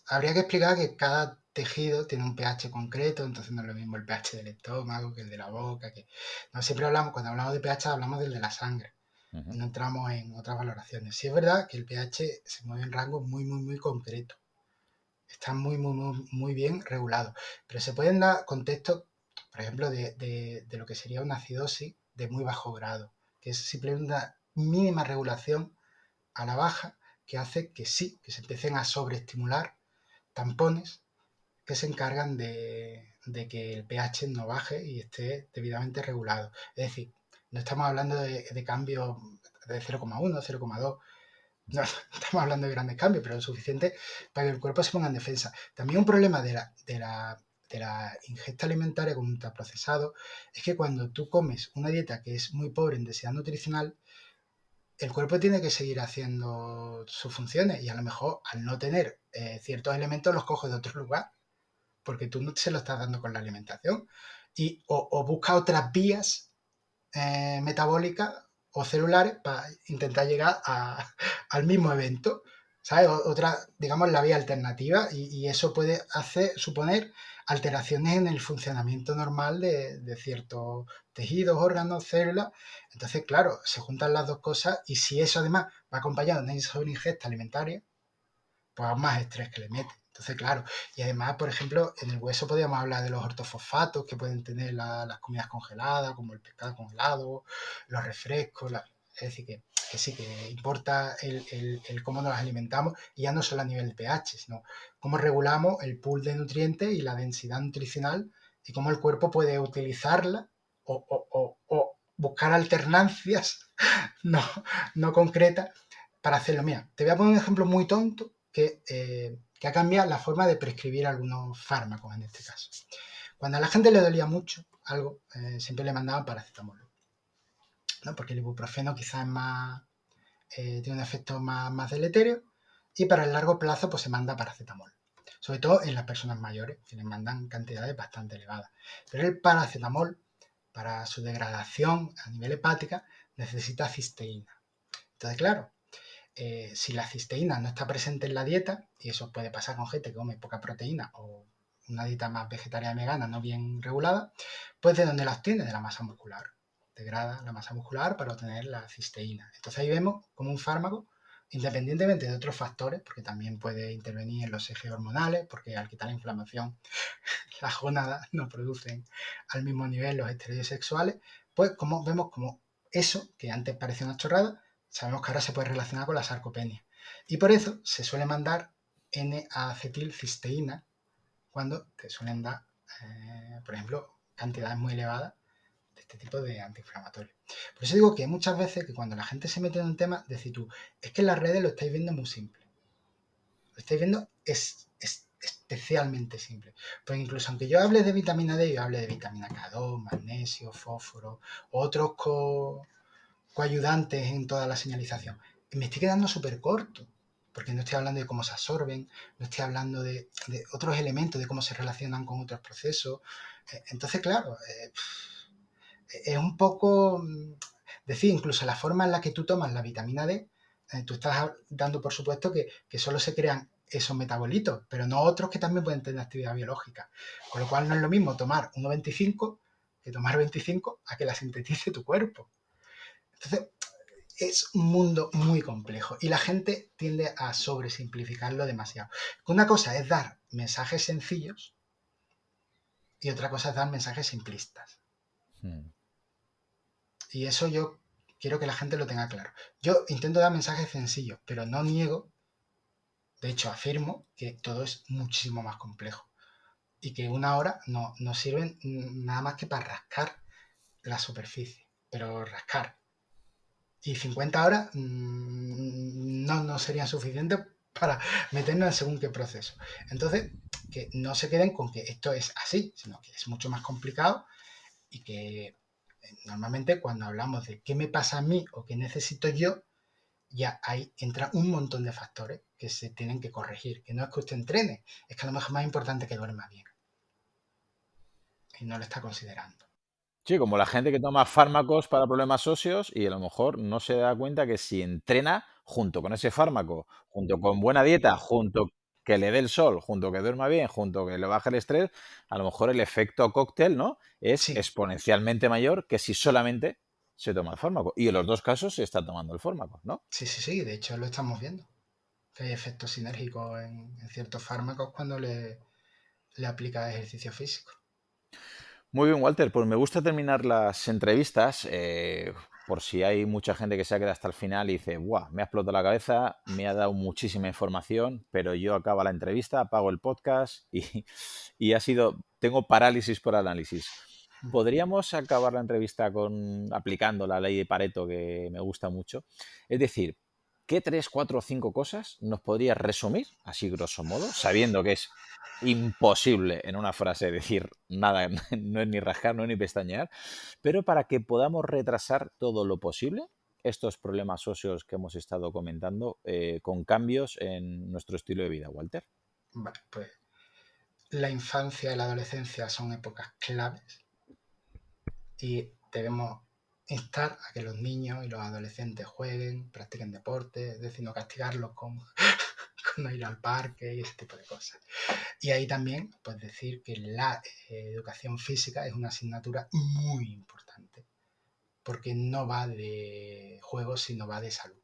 habría que explicar que cada tejido tiene un pH concreto, entonces no es lo mismo el pH del estómago que el de la boca, que no siempre hablamos, cuando hablamos de pH hablamos del de la sangre, Ujú. no entramos en otras valoraciones. Sí es verdad que el pH se mueve en rangos muy concretos, está muy bien regulado, pero se pueden dar contextos, por ejemplo, de lo que sería una acidosis de muy bajo grado, que es simplemente una mínima regulación a la baja que hace que sí, que se empiecen a sobreestimular tampones que se encargan de que el pH no baje y esté debidamente regulado. Es decir, no estamos hablando de cambios de 0,1, 0,2, no estamos hablando de grandes cambios, pero lo suficiente para que el cuerpo se ponga en defensa. También un problema de la ingesta alimentaria con ultraprocesado es que cuando tú comes una dieta que es muy pobre en densidad nutricional, el cuerpo tiene que seguir haciendo sus funciones y a lo mejor al no tener ciertos elementos los coge de otro lugar porque tú no se lo estás dando con la alimentación o busca otras vías metabólicas o celulares para intentar llegar al mismo evento, ¿sabes? Otra, digamos, la vía alternativa y eso puede suponer alteraciones en el funcionamiento normal de ciertos tejidos, órganos, células. Entonces, claro, se juntan las dos cosas y si eso además va acompañado de una ingesta alimentaria, pues aún más estrés que le mete. Entonces, claro, y además, por ejemplo, en el hueso podríamos hablar de los ortofosfatos que pueden tener las comidas congeladas, como el pescado congelado, los refrescos, es decir, que sí, que importa el cómo nos alimentamos, y ya no solo a nivel de pH, sino cómo regulamos el pool de nutrientes y la densidad nutricional y cómo el cuerpo puede utilizarla o buscar alternancias no, no concretas para hacerlo. Mira, te voy a poner un ejemplo muy tonto que ha cambiado la forma de prescribir algunos fármacos en este caso. Cuando a la gente le dolía mucho algo, siempre le mandaban paracetamol, ¿no? Porque el ibuprofeno quizás es más, tiene un efecto más deletéreo y para el largo plazo pues se manda paracetamol. Sobre todo en las personas mayores, que les mandan cantidades bastante elevadas. Pero el paracetamol, para su degradación a nivel hepática, necesita cisteína. Entonces, claro, si la cisteína no está presente en la dieta, y eso puede pasar con gente que come poca proteína o una dieta más vegetariana vegana no bien regulada, pues ¿de dónde la obtiene? De la masa muscular. Degrada la masa muscular para obtener la cisteína. Entonces ahí vemos como un fármaco, independientemente de otros factores, porque también puede intervenir en los ejes hormonales, porque al quitar la inflamación, las gónadas no producen al mismo nivel los esteroides sexuales, pues como vemos como eso, que antes parecía una chorrada, sabemos que ahora se puede relacionar con la sarcopenia. Y por eso se suele mandar N-acetilcisteína cuando te suelen dar, por ejemplo, cantidades muy elevadas de este tipo de antiinflamatorios. Por eso digo que muchas veces que cuando la gente se mete en un tema, decir tú, es que en las redes lo estáis viendo muy simple. Lo estáis viendo especialmente simple. Pues incluso aunque yo hable de vitamina D, yo hable de vitamina K2, magnesio, fósforo, otros coayudantes en toda la señalización, me estoy quedando súper corto, porque no estoy hablando de cómo se absorben, no estoy hablando de otros elementos, de cómo se relacionan con otros procesos. Entonces, claro, es un poco decir, incluso la forma en la que tú tomas la vitamina D, tú estás dando por supuesto que solo se crean esos metabolitos, pero no otros que también pueden tener actividad biológica. Con lo cual no es lo mismo tomar 1,25 que tomar 25 a que la sintetice tu cuerpo. Entonces, es un mundo muy complejo y la gente tiende a sobresimplificarlo demasiado. Una cosa es dar mensajes sencillos y otra cosa es dar mensajes simplistas. Mm. Y eso yo quiero que la gente lo tenga claro. Yo intento dar mensajes sencillos, pero no niego, de hecho afirmo, que todo es muchísimo más complejo. Y que una hora no sirven nada más que para rascar la superficie. Pero rascar. Y 50 horas no serían suficientes para meternos en según qué proceso. Entonces, que no se queden con que esto es así, sino que es mucho más complicado y que normalmente cuando hablamos de qué me pasa a mí o qué necesito yo, ya ahí entra un montón de factores que se tienen que corregir. Que no es que usted entrene, es que a lo mejor es más importante que duerma bien. Y no lo está considerando. Sí, como la gente que toma fármacos para problemas óseos y a lo mejor no se da cuenta que si entrena junto con ese fármaco, junto con buena dieta, junto que le dé el sol, junto que duerma bien, junto que le baje el estrés, a lo mejor el efecto cóctel, ¿no? Es Sí, exponencialmente mayor que si solamente se toma el fármaco. Y en los dos casos se está tomando el fármaco, ¿no? sí, de hecho lo estamos viendo. Que hay efectos sinérgicos en ciertos fármacos cuando le aplica ejercicio físico. Muy bien, Walter. Pues me gusta terminar las entrevistas por si hay mucha gente que se ha quedado hasta el final y dice, ¡buah! Me ha explotado la cabeza, me ha dado muchísima información, pero yo acabo la entrevista, apago el podcast y ha sido, tengo parálisis por análisis. Podríamos acabar la entrevista con aplicando la ley de Pareto, que me gusta mucho. Es decir, ¿qué 3, 4 o 5 cosas nos podrías resumir, así grosso modo, sabiendo que es imposible en una frase decir nada, no es ni rascar, no es ni pestañear, pero para que podamos retrasar todo lo posible estos problemas óseos que hemos estado comentando con cambios en nuestro estilo de vida, Walter? Vale, pues la infancia y la adolescencia son épocas claves y debemos instar a que los niños y los adolescentes jueguen, practiquen deporte, es decir, no castigarlos con no ir al parque y ese tipo de cosas. Y ahí también, pues decir que la educación física es una asignatura muy importante, porque no va de juegos, sino va de salud.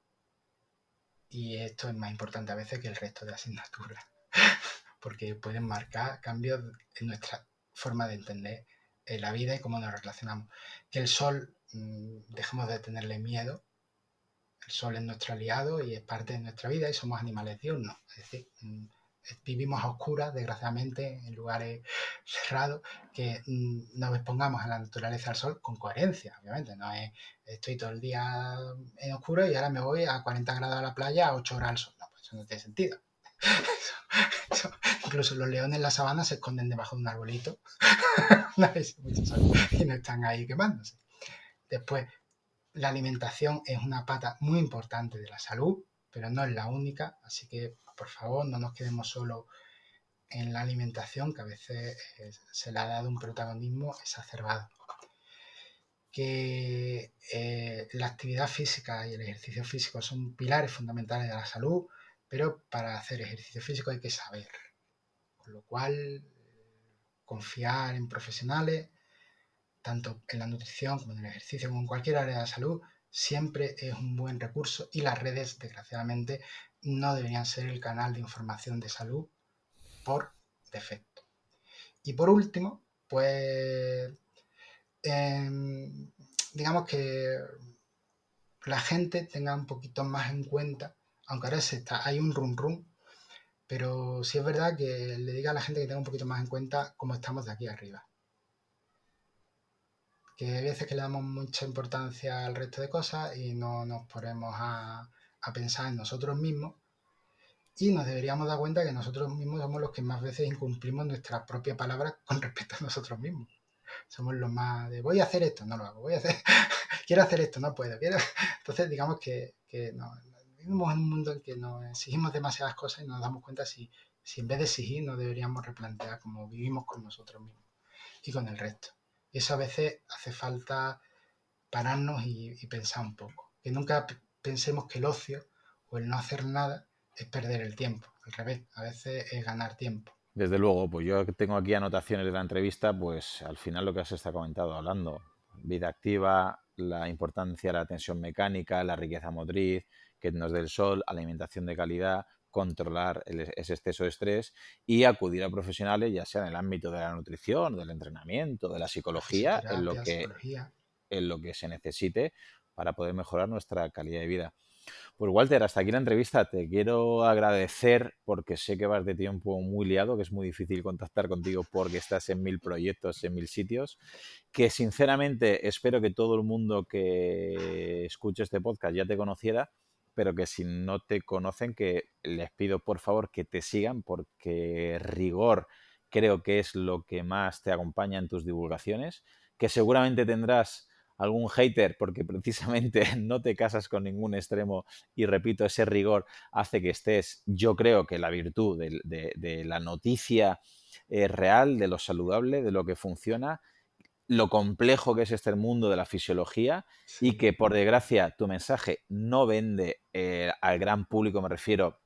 Y esto es más importante a veces que el resto de asignaturas, porque pueden marcar cambios en nuestra forma de entender la vida y cómo nos relacionamos. Que el sol, dejemos de tenerle miedo, el sol es nuestro aliado y es parte de nuestra vida y somos animales diurnos. Es decir, vivimos a oscuras, desgraciadamente, en lugares cerrados, que nos expongamos a la naturaleza al sol con coherencia, obviamente. No es estoy todo el día en oscuro y ahora me voy a 40 grados a la playa a 8 horas al sol. No, pues eso no tiene sentido. Incluso los leones en la sabana se esconden debajo de un arbolito y no están ahí quemándose. Después, la alimentación es una pata muy importante de la salud, pero no es la única, así que por favor no nos quedemos solo en la alimentación, que a veces se le ha dado un protagonismo exacerbado. Que la actividad física y el ejercicio físico son pilares fundamentales de la salud, pero para hacer ejercicio físico hay que saber, con lo cual confiar en profesionales, tanto en la nutrición como en el ejercicio, como en cualquier área de la salud, siempre es un buen recurso y las redes, desgraciadamente, no deberían ser el canal de información de salud por defecto. Y por último, pues digamos que la gente tenga un poquito más en cuenta, aunque ahora hay un run run, pero sí es verdad que le diga a la gente que tenga un poquito más en cuenta cómo estamos de aquí arriba. Que hay veces que le damos mucha importancia al resto de cosas y no nos ponemos a pensar en nosotros mismos y nos deberíamos dar cuenta que nosotros mismos somos los que más veces incumplimos nuestras propias palabras con respecto a nosotros mismos. Somos los más de voy a hacer esto, no lo hago, voy a hacer, quiero hacer esto, no puedo. Entonces, digamos que no, vivimos en un mundo en que nos exigimos demasiadas cosas y nos damos cuenta si en vez de exigir nos deberíamos replantear cómo vivimos con nosotros mismos y con el resto. Y eso a veces hace falta pararnos y pensar un poco. Que nunca pensemos que el ocio o el no hacer nada es perder el tiempo. Al revés, a veces es ganar tiempo. Desde luego, pues yo que tengo aquí anotaciones de la entrevista, pues al final lo que has estado comentado, hablando, vida activa, la importancia de la tensión mecánica, la riqueza motriz, que nos dé el sol, alimentación de calidad, controlar ese exceso de estrés y acudir a profesionales, ya sea en el ámbito de la nutrición, del entrenamiento, de la La psicología, fisioterapia, psicología. en lo que se necesite para poder mejorar nuestra calidad de vida. Pues Walter, hasta aquí la entrevista. Te quiero agradecer porque sé que vas de tiempo muy liado, que es muy difícil contactar contigo porque estás en 1000 proyectos, en 1000 sitios, que sinceramente espero que todo el mundo que escuche este podcast ya te conociera, pero que si no te conocen, que les pido por favor que te sigan porque rigor creo que es lo que más te acompaña en tus divulgaciones, que seguramente tendrás algún hater porque precisamente no te casas con ningún extremo y repito, ese rigor hace que estés, yo creo que la virtud de la noticia real, de lo saludable, de lo que funciona, lo complejo que es este mundo de la fisiología y Sí. que por desgracia tu mensaje no vende al gran público, me refiero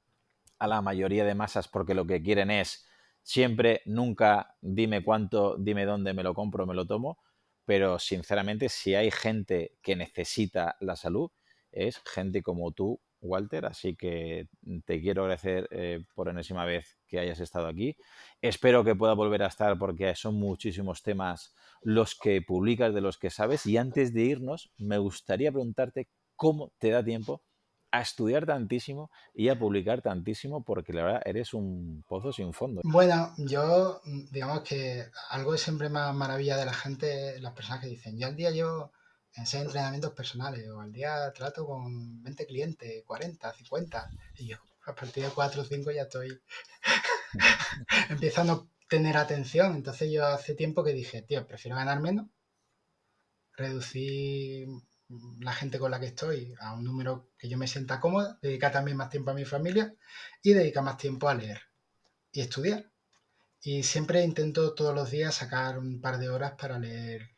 a la mayoría de masas porque lo que quieren es siempre, nunca, dime cuánto, dime dónde, me lo compro, me lo tomo, pero sinceramente si hay gente que necesita la salud, es gente como tú, Walter, así que te quiero agradecer por enésima vez que hayas estado aquí. Espero que pueda volver a estar porque son muchísimos temas los que publicas, de los que sabes. Y antes de irnos, me gustaría preguntarte cómo te da tiempo a estudiar tantísimo y a publicar tantísimo, porque la verdad eres un pozo sin fondo. Bueno, yo, digamos que algo que siempre más maravilla de la gente, las personas que dicen, yo al día llevo en 6 entrenamientos personales, o al día trato con 20 clientes, 40, 50, y yo a partir de 4 o 5 ya estoy empezando a tener atención. Entonces yo hace tiempo que dije, tío, prefiero ganar menos, reducir la gente con la que estoy a un número que yo me sienta cómoda, dedicar también más tiempo a mi familia y dedicar más tiempo a leer y estudiar. Y siempre intento todos los días sacar un par de horas para leer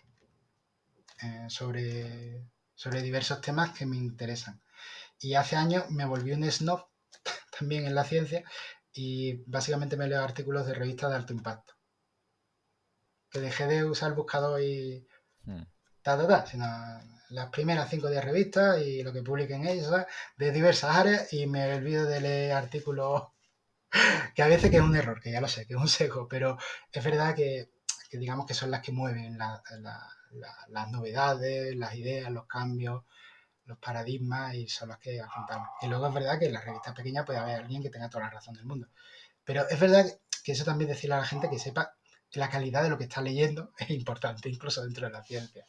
sobre diversos temas que me interesan. Y hace años me volví un snob también en la ciencia y básicamente me leo artículos de revistas de alto impacto. Que dejé de usar el buscador y Mm. sino las primeras 5 o 10 revistas y lo que publiquen ellos de diversas áreas y me olvido de leer artículos que a veces que es un error, que ya lo sé, que es un sesgo, pero es verdad que digamos que son las que mueven las novedades, las ideas, los cambios, los paradigmas y son las que afrontamos. Y luego es verdad que en las revistas pequeñas puede haber alguien que tenga toda la razón del mundo. Pero es verdad que eso también decirle a la gente que sepa que la calidad de lo que está leyendo es importante, incluso dentro de la ciencia.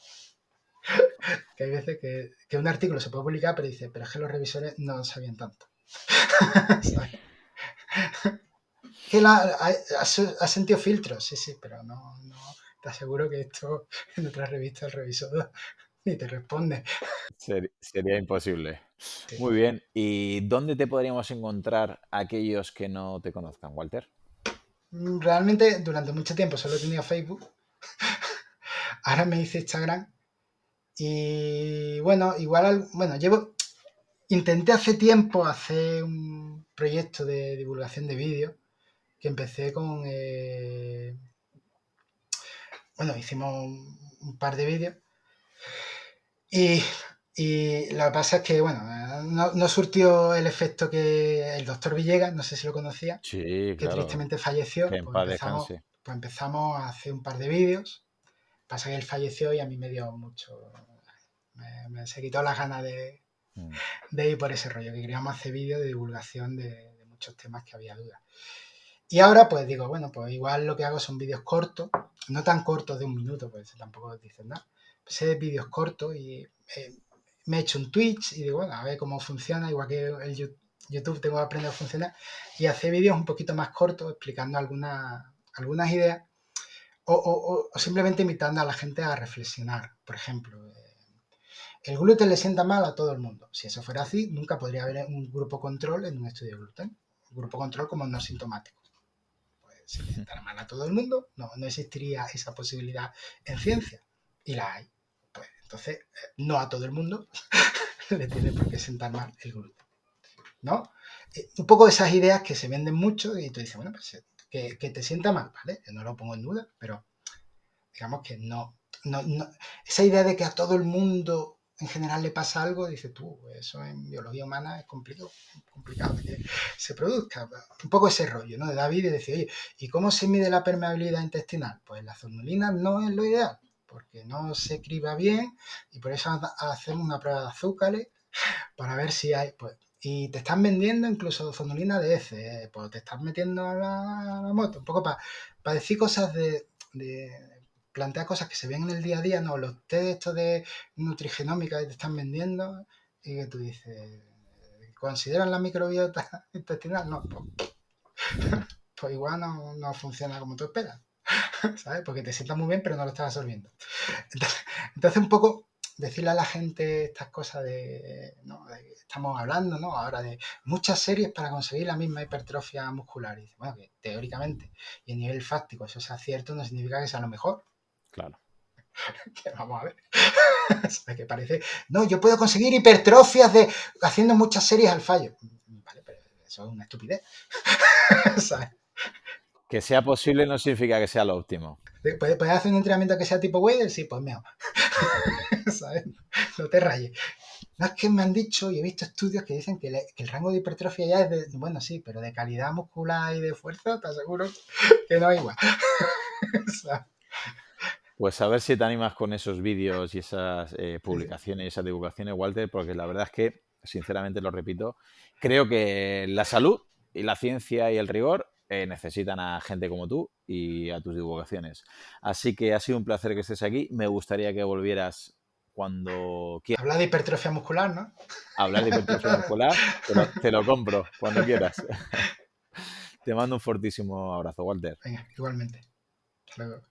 Que hay veces que un artículo se puede publicar, pero dice, pero es que los revisores no sabían tanto. Que ha sentido filtros, sí, sí, pero no, te aseguro que esto en otras revistas el revisor ni te responde. Sería imposible. Sí. Muy bien. ¿Y dónde te podríamos encontrar aquellos que no te conozcan, Walter? Realmente durante mucho tiempo solo he tenido Facebook, ahora me hice Instagram y bueno, intenté hace tiempo hacer un proyecto de divulgación de vídeos que empecé hicimos un par de vídeos y, y lo que pasa es que, bueno, no surtió el efecto que el doctor Villegas, no sé si lo conocía, Sí, que claro. tristemente Que falleció, en pues paz empezamos, descanse. pues empezamos a hacer un par de vídeos. Pasa que él falleció y a mí me dio mucho. Se quitó las ganas Mm. de ir por ese rollo, que queríamos hacer vídeos de divulgación de muchos temas que había dudas. Y ahora, pues digo, bueno, pues igual lo que hago son vídeos cortos, no tan cortos de 1 minuto, pues tampoco dicen nada. Pues vídeos cortos y me he hecho un Twitch y digo, bueno, a ver cómo funciona, igual que YouTube tengo aprendido a funcionar, y hacer vídeos un poquito más cortos explicando algunas ideas o simplemente invitando a la gente a reflexionar. Por ejemplo, el gluten le sienta mal a todo el mundo. Si eso fuera así, nunca podría haber un grupo control en un estudio de gluten. Un grupo control como no sintomático. Pues si le sentara mal a todo el mundo, no existiría esa posibilidad en ciencia. Y la hay. Pues entonces, no a todo el mundo le tiene por qué sentar mal el gluten, ¿no? Un poco esas ideas que se venden mucho y tú dices, bueno, pues que te sienta mal, ¿vale? Yo no lo pongo en duda, pero digamos que no, esa idea de que a todo el mundo en general le pasa algo, dices tú, eso en biología humana es complicado que se produzca. Un poco ese rollo, ¿no? De David y decir, oye, ¿y cómo se mide la permeabilidad intestinal? Pues la zonulina no es lo ideal, porque no se criba bien y por eso hacemos una prueba de azúcares para ver si hay, pues, y te están vendiendo incluso zonulina de heces, pues te estás metiendo a la moto, un poco para decir cosas de plantear cosas que se ven en el día a día, no los test estos de nutrigenómica que te están vendiendo y que tú dices, ¿consideran la microbiota intestinal? No, pues igual no funciona como tú esperas, ¿sabes? Porque te sientas muy bien, pero no lo estás absorbiendo. Entonces un poco decirle a la gente estas cosas ¿no? de que estamos hablando, ¿no? Ahora de muchas series para conseguir la misma hipertrofia muscular. Y dice, bueno, que teóricamente y a nivel fáctico eso sea cierto, no significa que sea lo mejor. Claro. Que vamos a ver. Que parece, no, yo puedo conseguir hipertrofias haciendo muchas series al fallo. Vale, pero eso es una estupidez. ¿Sabes? Que sea posible no significa que sea lo óptimo. ¿Puedes hacer un entrenamiento que sea tipo Wader? Sí, pues mejor. ¿Sabes? No te rayes. No, es que me han dicho y he visto estudios que dicen que el rango de hipertrofia ya es de, bueno, sí, pero de calidad muscular y de fuerza, te aseguro que no es igual. Pues a ver si te animas con esos vídeos y esas publicaciones y esas divulgaciones, Walter, porque la verdad es que, sinceramente lo repito, creo que la salud y la ciencia y el rigor necesitan a gente como tú y a tus divulgaciones. Así que ha sido un placer que estés aquí. Me gustaría que volvieras cuando quieras Habla de hipertrofia muscular, ¿no? a hablar de hipertrofia muscular. Te lo compro cuando quieras. Te mando un fortísimo abrazo, Walter. Venga, igualmente. Hasta luego.